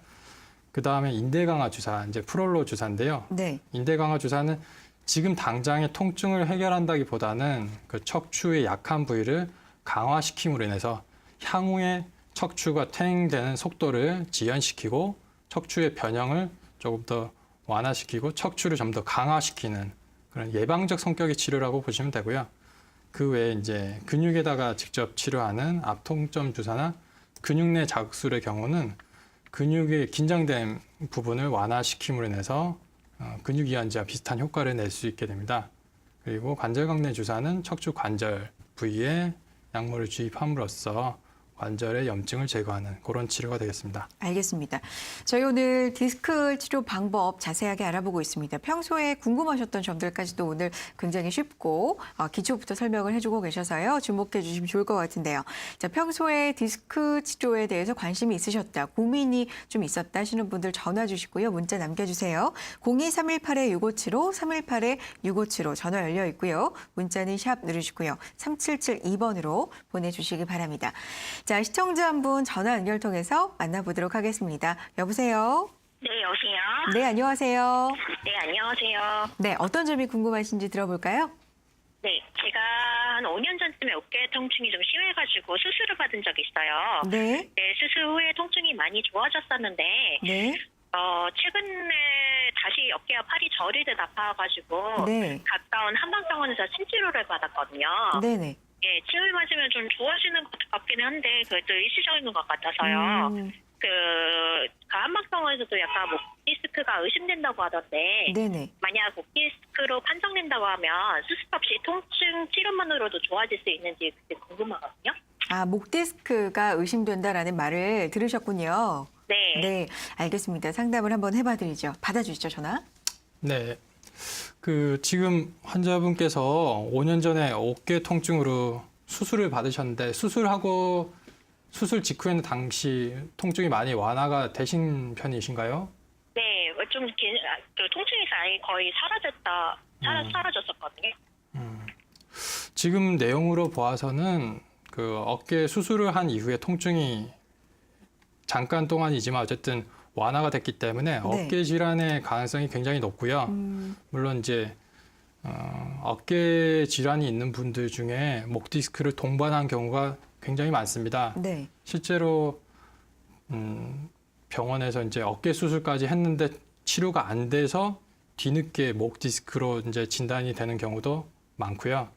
그다음에 인대 강화 주사, 이제 프롤로 주사인데요. 네. 인대 강화 주사는 지금 당장의 통증을 해결한다기보다는 그 척추의 약한 부위를 강화시킴으로 인해서 향후에 척추가 퇴행되는 속도를 지연시키고 척추의 변형을 조금 더 완화시키고 척추를 좀 더 강화시키는 그런 예방적 성격의 치료라고 보시면 되고요. 그 외에 이제 근육에다가 직접 치료하는 압통점 주사나 근육 내 자극술의 경우는 근육의 긴장된 부분을 완화시킴으로 인해서 근육 이완제와 비슷한 효과를 낼 수 있게 됩니다. 그리고 관절강내 주사는 척추 관절 부위에 약물을 주입함으로써 관절의 염증을 제거하는 그런 치료가 되겠습니다. 알겠습니다. 저희 오늘 디스크 치료 방법 자세하게 알아보고 있습니다. 평소에 궁금하셨던 점들까지도 오늘 굉장히 쉽고 기초부터 설명을 해주고 계셔서요. 주목해 주시면 좋을 것 같은데요. 자, 평소에 디스크 치료에 대해서 관심이 있으셨다, 고민이 좀 있었다 하시는 분들 전화 주시고요. 문자 남겨주세요. 02-318-6575, 318-6575 전화 열려 있고요. 문자는 샵 누르시고요. 3772번으로 보내주시기 바랍니다. 자, 시청자 한 분 전화 연결 통해서 만나보도록 하겠습니다. 여보세요? 네, 여보세요? 네, 안녕하세요. 네, 안녕하세요. 네, 어떤 점이 궁금하신지 들어볼까요? 네, 제가 한 5년 전쯤에 어깨 통증이 좀 심해가지고 수술을 받은 적이 있어요. 네, 네, 수술 후에 통증이 많이 좋아졌었는데, 네, 최근에 다시 어깨와 팔이 저리듯 아파가지고, 네, 가까운 한방병원에서 침치료를 받았거든요. 네네. 예, 침을 맞으면 좀 좋아지는 것 같기는 한데, 그래도 일시적인 것 같아서요. 그 한방병원에서도 약간 목 디스크가 의심된다고 하던데, 네네. 만약 목 디스크로 판정된다고 하면 수술 없이 통증 치료만으로도 좋아질 수 있는지 그게 궁금하거든요. 아, 목 디스크가 의심된다라는 말을 들으셨군요. 네. 네, 알겠습니다. 상담을 한번 해봐드리죠. 받아주시죠, 전화. 네. 그 지금 환자분께서 5년 전에 어깨 통증으로 수술을 받으셨는데 수술하고 수술 직후에는 당시 통증이 많이 완화가 되신 편이신가요? 네, 좀 그 통증이 아예 거의 사라졌었거든요. 지금 내용으로 보아서는 그 어깨 수술을 한 이후에 통증이 잠깐 동안이지만 어쨌든 완화가 됐기 때문에 어깨 질환의 가능성이 굉장히 높고요. 물론 이제 어깨 질환이 있는 분들 중에 목 디스크를 동반한 경우가 굉장히 많습니다. 네. 실제로 병원에서 이제 어깨 수술까지 했는데 치료가 안 돼서 뒤늦게 목 디스크로 이제 진단이 되는 경우도 많고요.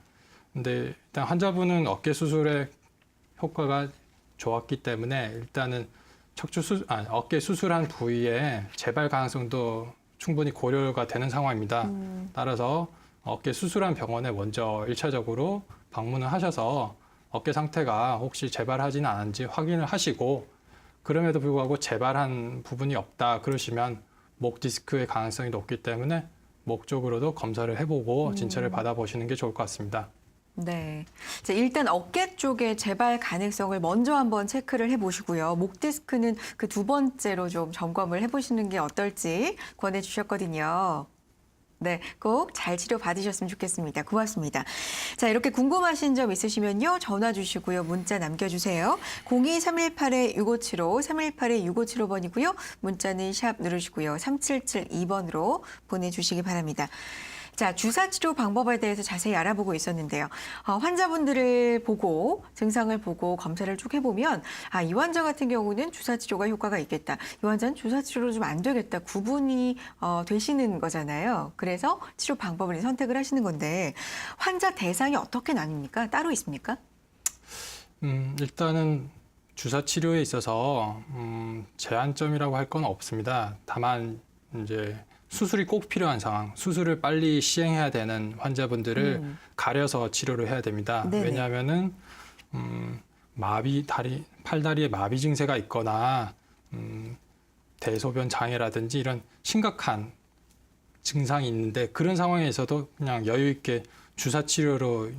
근데 일단 환자분은 어깨 수술의 효과가 좋았기 때문에 일단은 어깨 수술한 부위에 재발 가능성도 충분히 고려가 되는 상황입니다. 따라서 어깨 수술한 병원에 먼저 1차적으로 방문을 하셔서 어깨 상태가 혹시 재발하지는 않은지 확인을 하시고 그럼에도 불구하고 재발한 부분이 없다 그러시면 목 디스크의 가능성이 높기 때문에 목 쪽으로도 검사를 해보고 진찰을 받아보시는 게 좋을 것 같습니다. 네. 자, 일단 어깨 쪽의 재발 가능성을 먼저 한번 체크를 해보시고요. 목 디스크는 그 두 번째로 좀 점검을 해보시는 게 어떨지 권해주셨거든요. 네, 꼭 잘 치료 받으셨으면 좋겠습니다. 고맙습니다. 자, 이렇게 궁금하신 점 있으시면요. 전화 주시고요. 문자 남겨주세요. 02-318-6575, 318-6575번이고요. 문자는 샵 누르시고요. 3772번으로 보내주시기 바랍니다. 자, 주사 치료 방법에 대해서 자세히 알아보고 있었는데요. 환자분들을 보고 증상을 보고 검사를 쭉 해보면 이 환자 같은 경우는 주사 치료가 효과가 있겠다. 이 환자는 주사 치료로 좀 안 되겠다. 구분이 되시는 거잖아요. 그래서 치료 방법을 선택을 하시는 건데 환자 대상이 어떻게 나뉩니까? 따로 있습니까? 일단은 주사 치료에 있어서 제한점이라고 할 건 없습니다. 다만 이제 수술이 꼭 필요한 상황, 수술을 빨리 시행해야 되는 환자분들을 가려서 치료를 해야 됩니다. 네네. 왜냐하면은 팔다리에 마비 증세가 있거나 대소변 장애라든지 이런 심각한 증상이 있는데 그런 상황에서도 그냥 여유 있게 주사 치료로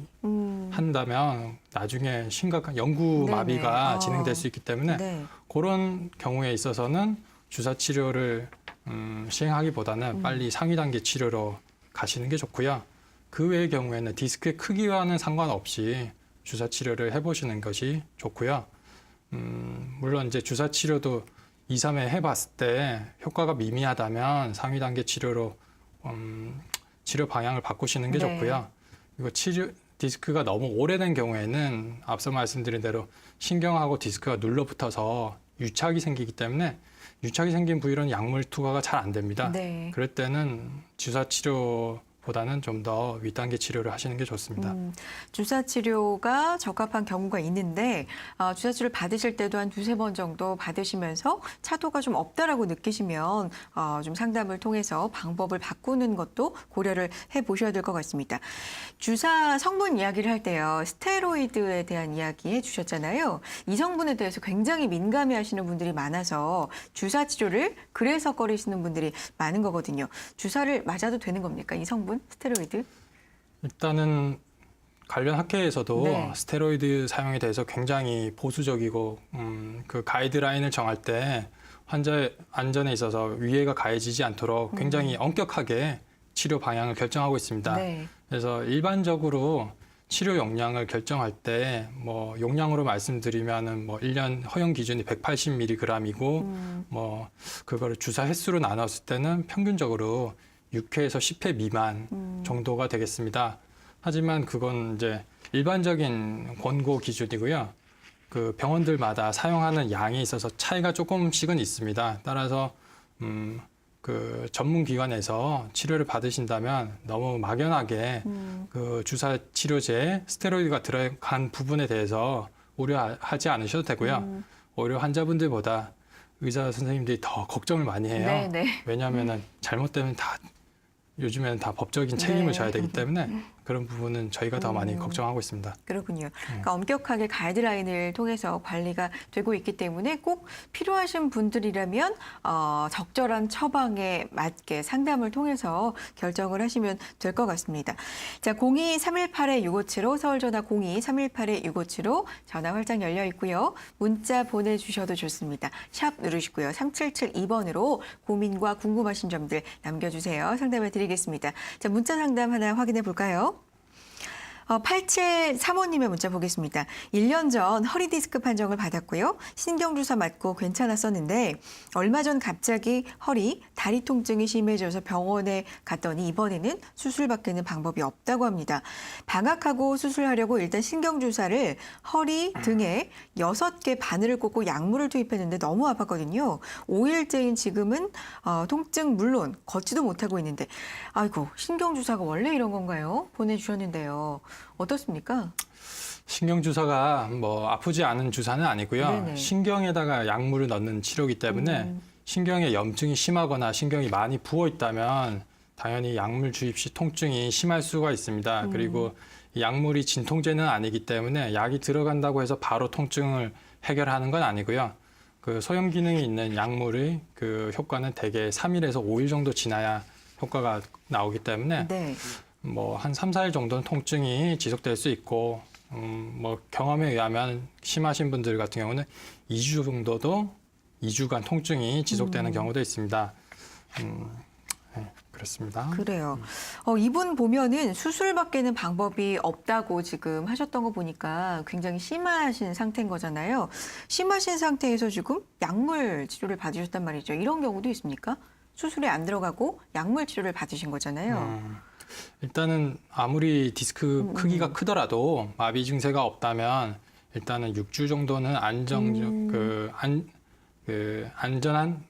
한다면 나중에 심각한 영구 네네. 마비가 진행될 수 있기 때문에 네. 그런 경우에 있어서는 주사 치료를 시행하기보다는 빨리 상위 단계 치료로 가시는 게 좋고요. 그 외의 경우에는 디스크의 크기와는 상관없이 주사 치료를 해보시는 것이 좋고요. 물론 이제 주사 치료도 2, 3회 해봤을 때 효과가 미미하다면 상위 단계 치료로 치료 방향을 바꾸시는 게 네. 좋고요. 그리고 디스크가 너무 오래된 경우에는 앞서 말씀드린 대로 신경하고 디스크가 눌러붙어서 유착이 생기기 때문에 유착이 생긴 부위로는 약물 투과가 잘 안 됩니다. 네. 그럴 때는 주사 치료보다는 좀 더 윗단계 치료를 하시는 게 좋습니다. 주사 치료가 적합한 경우가 있는데 주사 치료를 받으실 때도 한 두세 번 정도 받으시면서 차도가 좀 없다라고 느끼시면 좀 상담을 통해서 방법을 바꾸는 것도 고려를 해보셔야 될 것 같습니다. 주사 성분 이야기를 할 때요. 스테로이드에 대한 이야기 해주셨잖아요. 이 성분에 대해서 굉장히 민감해하시는 분들이 많아서 주사 치료를 그래서 꺼리시는 분들이 많은 거거든요. 주사를 맞아도 되는 겁니까? 이 성분, 스테로이드? 일단은 관련 학회에서도 네. 스테로이드 사용에 대해서 굉장히 보수적이고 그 가이드라인을 정할 때 환자의 안전에 있어서 위해가 가해지지 않도록 굉장히 엄격하게 치료 방향을 결정하고 있습니다. 네. 그래서 일반적으로 치료 용량을 결정할 때 뭐 용량으로 말씀드리면은 뭐 1년 허용 기준이 180mg이고 뭐 그거를 주사 횟수로 나눴을 때는 평균적으로 6회에서 10회 미만 정도가 되겠습니다. 하지만 그건 이제 일반적인 권고 기준이고요. 그 병원들마다 사용하는 양에 있어서 차이가 조금씩은 있습니다. 따라서 그 전문 기관에서 치료를 받으신다면 너무 막연하게 그 주사 치료제에 스테로이드가 들어간 부분에 대해서 우려하지 않으셔도 되고요. 오히려 환자분들보다 의사 선생님들이 더 걱정을 많이 해요. 네, 네. 왜냐하면 잘못되면 요즘에는 다 법적인 책임을 네. 져야 되기 때문에 그런 부분은 저희가 더 많이 걱정하고 있습니다. 그렇군요. 그러니까 엄격하게 가이드라인을 통해서 관리가 되고 있기 때문에 꼭 필요하신 분들이라면 적절한 처방에 맞게 상담을 통해서 결정을 하시면 될 것 같습니다. 자, 02-318-6575 서울 전화 02-318-6575 전화 활짝 열려 있고요. 문자 보내주셔도 좋습니다. 샵 누르시고요. 3772번으로 고민과 궁금하신 점들 남겨주세요. 상담해 드리겠습니다. 자, 문자 상담 하나 확인해 볼까요? 8735님의 문자 보겠습니다. 1년 전 허리 디스크 판정을 받았고요. 신경주사 맞고 괜찮았었는데 얼마 전 갑자기 허리, 다리 통증이 심해져서 병원에 갔더니 이번에는 수술밖에는 방법이 없다고 합니다. 방학하고 수술하려고 일단 신경주사를 허리, 등에 6개 바늘을 꽂고 약물을 투입했는데 너무 아팠거든요. 5일째인 지금은 통증 물론 걷지도 못하고 있는데 아이고 신경주사가 원래 이런 건가요? 보내주셨는데요. 어떻습니까? 신경주사가 뭐 아프지 않은 주사는 아니고요. 네네. 신경에다가 약물을 넣는 치료이기 때문에 신경에 염증이 심하거나 신경이 많이 부어 있다면 당연히 약물 주입 시 통증이 심할 수가 있습니다. 그리고 이 약물이 진통제는 아니기 때문에 약이 들어간다고 해서 바로 통증을 해결하는 건 아니고요. 그 소염 기능이 있는 약물의 그 효과는 대개 3일에서 5일 정도 지나야 효과가 나오기 때문에 네. 뭐 한 3, 4일 정도는 통증이 지속될 수 있고 뭐 경험에 의하면 심하신 분들 같은 경우는 2주 정도도 2주간 통증이 지속되는 경우도 있습니다. 네, 그렇습니다. 그래요. 이분 보면은 수술밖에는 방법이 없다고 지금 하셨던 거 보니까 굉장히 심하신 상태인 거잖아요. 심하신 상태에서 지금 약물 치료를 받으셨단 말이죠. 이런 경우도 있습니까? 수술에 안 들어가고 약물 치료를 받으신 거잖아요. 일단은 아무리 디스크 크기가 크더라도 마비 증세가 없다면 일단은 6주 정도는 안전한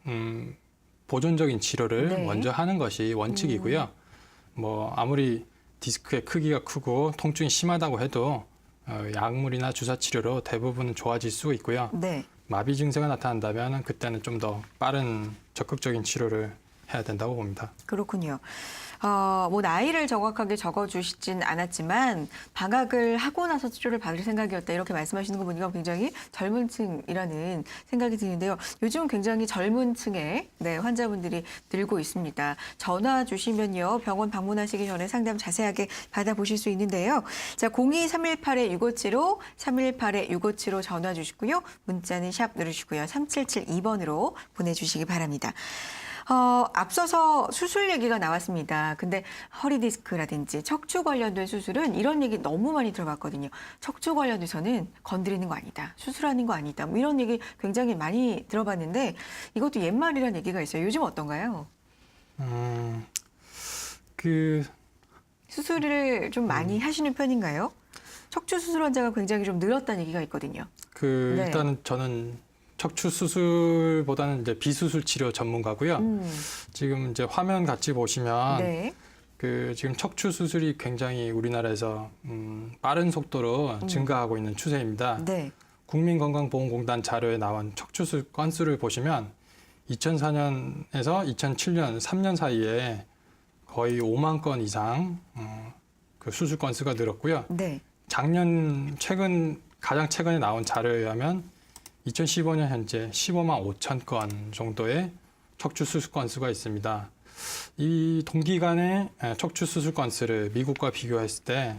보존적인 치료를 네. 먼저 하는 것이 원칙이고요. 뭐 아무리 디스크의 크기가 크고 통증이 심하다고 해도 약물이나 주사 치료로 대부분은 좋아질 수 있고요. 네. 마비 증세가 나타난다면 그때는 좀 더 빠른 적극적인 치료를 해야 된다고 봅니다. 그렇군요. 뭐 나이를 정확하게 적어주시진 않았지만 방학을 하고 나서 치료를 받을 생각이었다 이렇게 말씀하시는 거 보니까 굉장히 젊은 층이라는 생각이 드는데요. 요즘 굉장히 젊은 층의 환자분들이 늘고 있습니다. 전화 주시면요. 병원 방문하시기 전에 상담 자세하게 받아보실 수 있는데요. 자, 02-318-6575, 318-6575 전화 주시고요. 문자는 샵 누르시고요. 3772번으로 보내주시기 바랍니다. 앞서서 수술 얘기가 나왔습니다. 근데 허리 디스크라든지 척추 관련된 수술은 이런 얘기 너무 많이 들어봤거든요. 척추 관련해서는 건드리는 거 아니다. 수술하는 거 아니다. 뭐 이런 얘기 굉장히 많이 들어봤는데 이것도 옛말이라는 얘기가 있어요. 요즘 어떤가요? 수술을 좀 많이 하시는 편인가요? 척추 수술 환자가 굉장히 좀 늘었다는 얘기가 있거든요. 네. 일단은 저는 척추 수술보다는 이제 비수술 치료 전문가고요. 지금 이제 화면 같이 보시면 네. 지금 척추 수술이 굉장히 우리나라에서 빠른 속도로 증가하고 있는 추세입니다. 네. 국민건강보험공단 자료에 나온 척추 수술 건수를 보시면 2004년에서 2007년 3년 사이에 거의 5만 건 이상 그 수술 건수가 늘었고요. 네. 가장 최근에 나온 자료에 의하면 2015년 현재 15만 5천 건 정도의 척추 수술 건수가 있습니다. 이 동기간의 척추 수술 건수를 미국과 비교했을 때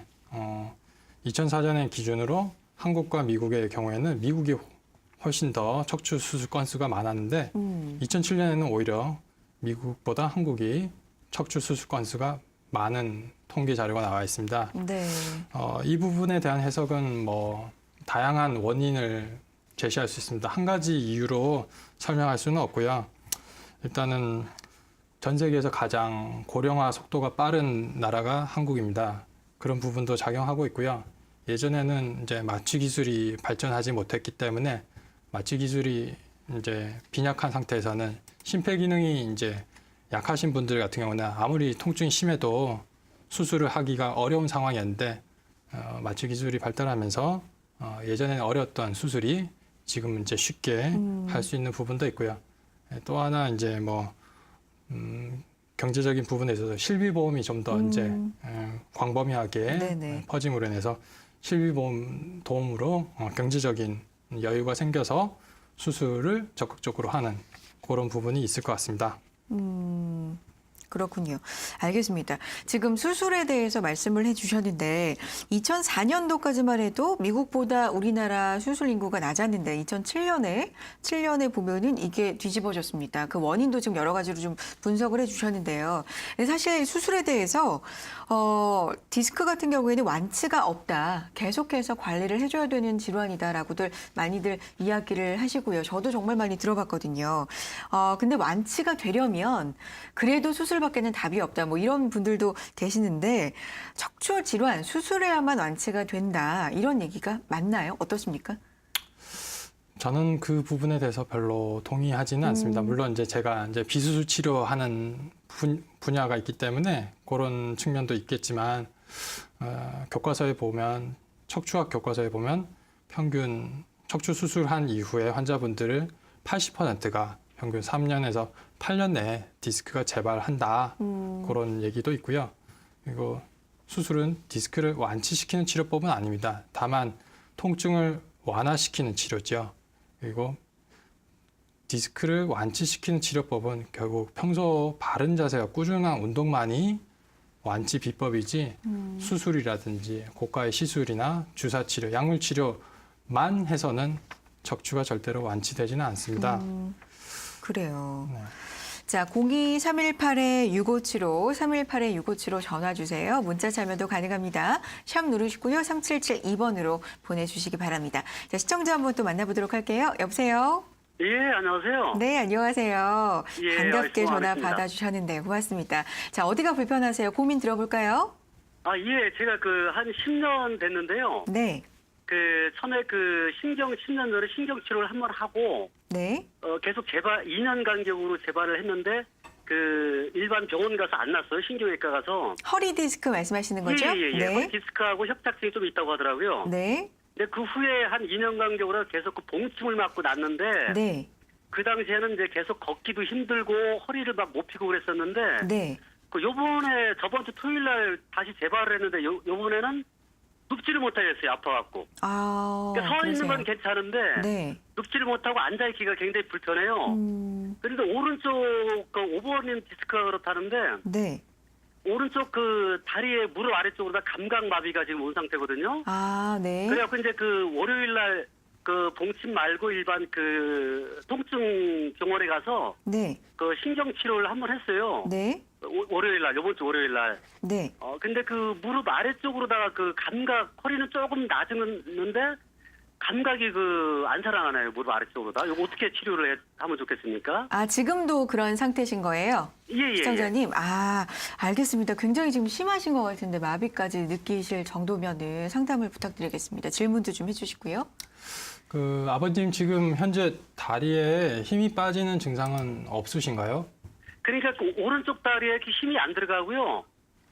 2004년의 기준으로 한국과 미국의 경우에는 미국이 훨씬 더 척추 수술 건수가 많았는데 2007년에는 오히려 미국보다 한국이 척추 수술 건수가 많은 통계 자료가 나와 있습니다. 네. 이 부분에 대한 해석은 뭐 다양한 원인을 제시할 수 있습니다. 한 가지 이유로 설명할 수는 없고요. 일단은 전 세계에서 가장 고령화 속도가 빠른 나라가 한국입니다. 그런 부분도 작용하고 있고요. 예전에는 이제 마취 기술이 발전하지 못했기 때문에 마취 기술이 이제 빈약한 상태에서는 심폐 기능이 이제 약하신 분들 같은 경우는 아무리 통증이 심해도 수술을 하기가 어려운 상황이었는데 마취 기술이 발달하면서 예전에는 어려웠던 수술이 지금 이제 쉽게 할 수 있는 부분도 있고요. 또 하나 이제 뭐 경제적인 부분에 있어서 실비보험이 좀 더 이제 광범위하게 네네. 퍼짐으로 인해서 실비보험 도움으로 경제적인 여유가 생겨서 수술을 적극적으로 하는 그런 부분이 있을 것 같습니다. 그렇군요. 알겠습니다. 지금 수술에 대해서 말씀을 해주셨는데 2004년도까지만 해도 미국보다 우리나라 수술 인구가 낮았는데 2007년에 보면은 이게 뒤집어졌습니다. 그 원인도 지금 여러 가지로 좀 분석을 해주셨는데요. 사실 수술에 대해서 디스크 같은 경우에는 완치가 없다. 계속해서 관리를 해줘야 되는 질환이다라고들 많이들 이야기를 하시고요. 저도 정말 많이 들어봤거든요. 근데 완치가 되려면 그래도 수술밖에는 답이 없다. 뭐 이런 분들도 계시는데 척추 질환 수술해야만 완치가 된다. 이런 얘기가 맞나요? 어떻습니까? 저는 그 부분에 대해서 별로 동의하지는 않습니다. 물론 이제 제가 이제 비수술 치료하는 분야가 있기 때문에 그런 측면도 있겠지만 교과서에 보면 척추학 교과서에 보면 평균 척추 수술한 이후에 환자분들을 80%가 평균 3년에서 8년 내에 디스크가 재발한다. 그런 얘기도 있고요. 그리고 수술은 디스크를 완치시키는 치료법은 아닙니다. 다만 통증을 완화시키는 치료죠. 그리고 디스크를 완치시키는 치료법은 결국 평소 바른 자세와 꾸준한 운동만이 완치 비법이지 수술이라든지 고가의 시술이나 주사 치료, 약물 치료만 해서는 척추가 절대로 완치되지는 않습니다. 그래요. 네. 자, 02-318-6575, 318-6575 전화 주세요. 문자 참여도 가능합니다. 샵 누르시고요. 3772번으로 보내주시기 바랍니다. 자, 시청자 한번 또 만나보도록 할게요. 여보세요? 예, 안녕하세요. 네, 안녕하세요. 예, 반갑게 전화 수고하셨습니다. 받아주셨는데 고맙습니다. 자, 어디가 불편하세요? 고민 들어볼까요? 예, 제가 한 10년 됐는데요. 네, 처음에 신경 10년 전에 신경치료를 한번 하고, 네. 계속 2년 간격으로 재발을 했는데, 일반 병원 가서 안 났어요. 신경외과 가서. 허리 디스크 말씀하시는 거죠? 예. 네. 허리 디스크하고 협착증이 좀 있다고 하더라고요. 네. 근데 그 후에 한 2년 간격으로 계속 봉침을 맞고 났는데, 네. 그 당시에는 이제 계속 걷기도 힘들고, 허리를 막 못 펴고 그랬었는데, 네. 저번 주 토요일 날 다시 재발을 했는데, 요번에는 눕지를 못하겠어요. 아파갖고. 그러니까 서 있는 건 괜찮은데, 네. 눕지를 못하고 앉아있기가 굉장히 불편해요. 그런데 오른쪽 5번인 디스크가 그렇다는데, 네. 오른쪽 다리의 무릎 아래쪽으로 다 감각마비가 지금 온 상태거든요. 아, 네. 그래갖고 이제 월요일 날 그 봉침 말고 일반 그 통증 병원에 가서 네. 그 신경 치료를 한번 했어요. 네. 월요일 날, 이번 주 월요일 날. 네. 근데 그 무릎 아래쪽으로다가 그 감각, 허리는 조금 낮았는데 감각이 그 안 살아나나요, 무릎 아래쪽으로다. 이거 어떻게 치료를 하면 좋겠습니까? 아, 지금도 그런 상태신 거예요? 예. 시청자님, 아, 알겠습니다. 굉장히 지금 심하신 것 같은데 마비까지 느끼실 정도면은 상담을 부탁드리겠습니다. 질문도 좀 해주시고요. 그 아버님 지금 현재 다리에 힘이 빠지는 증상은 없으신가요? 그러니까 그 오른쪽 다리에 이렇게 힘이 안 들어가고요.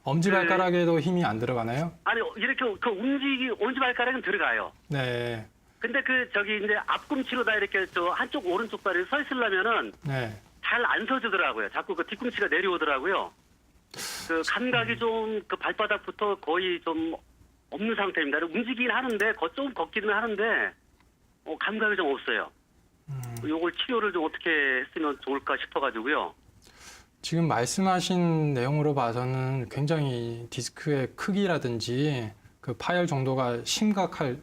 엄지발가락에도 힘이 안 들어가나요? 아니, 이렇게 그 엄지발가락은 들어가요. 네. 근데 그 저기 이제 앞꿈치로다 이렇게 저 한쪽 오른쪽 다리를 서 있으려면은 네. 잘 안 서주더라고요. 자꾸 그 뒤꿈치가 내려오더라고요. 그 감각이 좀 그 발바닥부터 거의 좀 없는 상태입니다. 움직이긴 하는데 좀 걷기는 하는데 감각이 좀 없어요. 요걸 치료를 좀 어떻게 했으면 좋을까 싶어가지고요. 지금 말씀하신 내용으로 봐서는 굉장히 디스크의 크기라든지 그 파열 정도가 심각할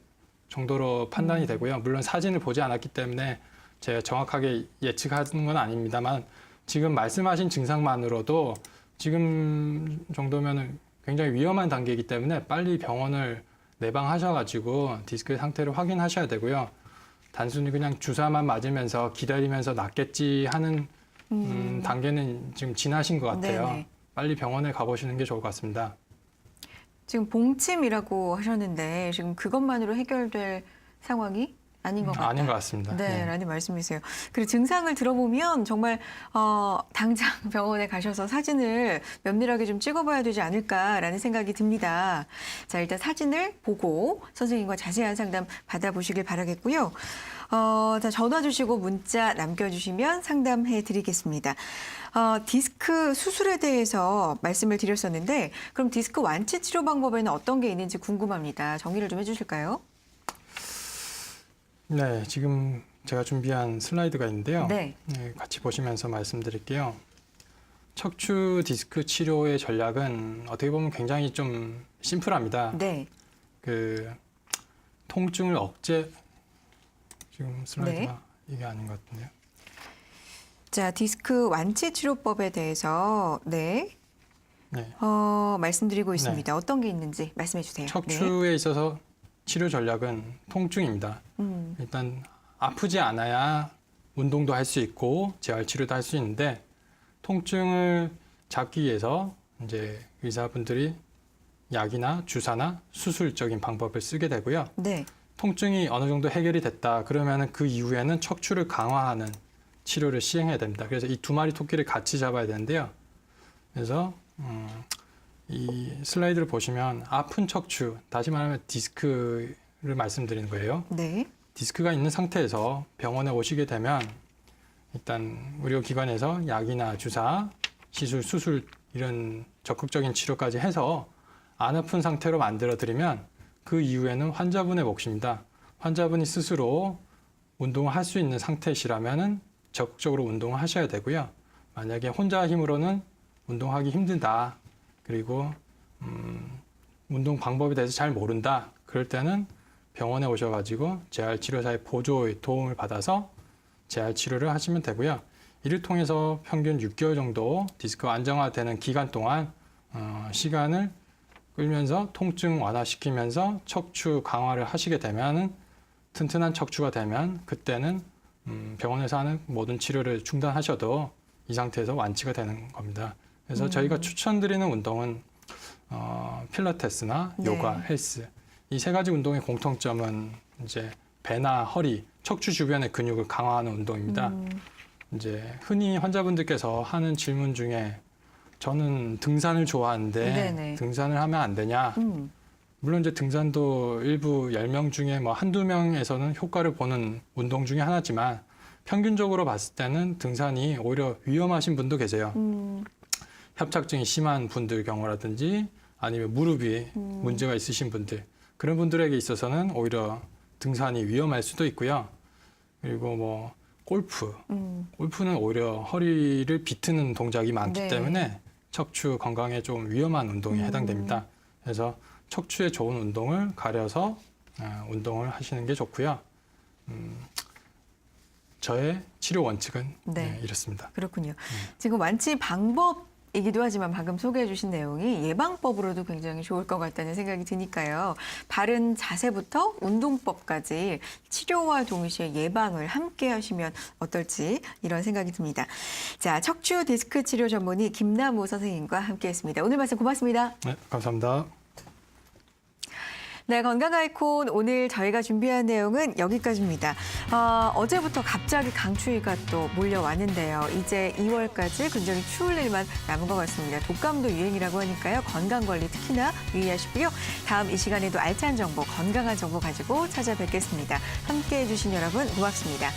정도로 판단이 되고요. 물론 사진을 보지 않았기 때문에 제가 정확하게 예측하는 건 아닙니다만 지금 말씀하신 증상만으로도 지금 정도면 굉장히 위험한 단계이기 때문에 빨리 병원을 내방하셔가지고 디스크의 상태를 확인하셔야 되고요. 단순히 그냥 주사만 맞으면서 기다리면서 낫겠지 하는 단계는 지금 지나신 것 같아요. 네네. 빨리 병원에 가보시는 게 좋을 것 같습니다. 지금 봉침이라고 하셨는데 지금 그것만으로 해결될 상황이 아닌 것 같다. 아닌 것 같습니다. 네, 네. 라는 말씀이세요. 그리고 증상을 들어보면 정말 당장 병원에 가셔서 사진을 면밀하게 좀 찍어봐야 되지 않을까라는 생각이 듭니다. 자, 일단 사진을 보고 선생님과 자세한 상담 받아보시길 바라겠고요. 자, 전화 주시고 문자 남겨주시면 상담해 드리겠습니다. 디스크 수술에 대해서 말씀을 드렸었는데 그럼 디스크 완치 치료 방법에는 어떤 게 있는지 궁금합니다. 정리를 좀 해주실까요? 네, 지금 제가 준비한 슬라이드가 있는데요. 네. 네, 같이 보시면서 말씀드릴게요. 척추 디스크 치료의 전략은 어떻게 보면 굉장히 좀 심플합니다. 네. 그 통증을 지금 슬라이드가 이게 아닌 것 같은데요. 자, 디스크 완치 치료법에 대해서 네. 말씀드리고 있습니다. 어떤 게 있는지 말씀해 주세요. 척추에 있어서 치료 전략은 통증입니다. 일단 아프지 않아야 운동도 할 수 있고 재활 치료도 할 수 있는데 통증을 잡기 위해서 이제 의사분들이 약이나 주사나 수술적인 방법을 쓰게 되고요. 네. 통증이 어느 정도 해결이 됐다 그러면 그 이후에는 척추를 강화하는 치료를 시행해야 됩니다. 그래서 이 두 마리 토끼를 같이 잡아야 되는데요. 그래서 이 슬라이드를 보시면 아픈 척추, 다시 말하면 디스크를 말씀드리는 거예요. 네. 디스크가 있는 상태에서 병원에 오시게 되면 일단 의료기관에서 약이나 주사, 시술, 수술 이런 적극적인 치료까지 해서 안 아픈 상태로 만들어드리면 그 이후에는 환자분의 몫입니다. 환자분이 스스로 운동을 할 수 있는 상태시라면 적극적으로 운동을 하셔야 되고요. 만약에 혼자 힘으로는 운동하기 힘들다. 그리고 운동 방법에 대해서 잘 모른다. 그럴 때는 병원에 오셔가지고 재활치료사의 보조의 도움을 받아서 재활치료를 하시면 되고요. 이를 통해서 평균 6개월 정도 디스크가 안정화되는 기간 동안 시간을 끌면서 통증 완화시키면서 척추 강화를 하시게 되면 튼튼한 척추가 되면 그때는 병원에서 하는 모든 치료를 중단하셔도 이 상태에서 완치가 되는 겁니다. 그래서 저희가 추천드리는 운동은 필라테스나 요가, 헬스 이 세 가지 운동의 공통점은 이제 배나 허리, 척추 주변의 근육을 강화하는 운동입니다. 이제 흔히 환자분들께서 하는 질문 중에 저는 등산을 좋아하는데 네네. 등산을 하면 안 되냐? 물론 이제 등산도 일부 10명 중에 뭐 한두 명에서는 효과를 보는 운동 중에 하나지만 평균적으로 봤을 때는 등산이 오히려 위험하신 분도 계세요. 협착증이 심한 분들 경우라든지 아니면 무릎이 문제가 있으신 분들 그런 분들에게 있어서는 오히려 등산이 위험할 수도 있고요. 그리고 뭐 골프는 오히려 허리를 비트는 동작이 많기 네. 때문에 척추 건강에 좀 위험한 운동에 해당됩니다. 그래서 척추에 좋은 운동을 가려서 운동을 하시는 게 좋고요. 저의 치료 원칙은 네. 이렇습니다. 그렇군요. 지금 완치 방법이기도 하지만 방금 소개해 주신 내용이 예방법으로도 굉장히 좋을 것 같다는 생각이 드니까요. 바른 자세부터 운동법까지 치료와 동시에 예방을 함께 하시면 어떨지 이런 생각이 듭니다. 자, 척추 디스크 치료 전문의 김남우 선생님과 함께했습니다. 오늘 말씀 고맙습니다. 네, 감사합니다. 네, 건강 아이콘 오늘 저희가 준비한 내용은 여기까지입니다. 어제부터 갑자기 강추위가 또 몰려왔는데요. 이제 2월까지 굉장히 추울 일만 남은 것 같습니다. 독감도 유행이라고 하니까요. 건강관리 특히나 유의하시고요. 다음 이 시간에도 알찬 정보, 건강한 정보 가지고 찾아뵙겠습니다. 함께해 주신 여러분 고맙습니다.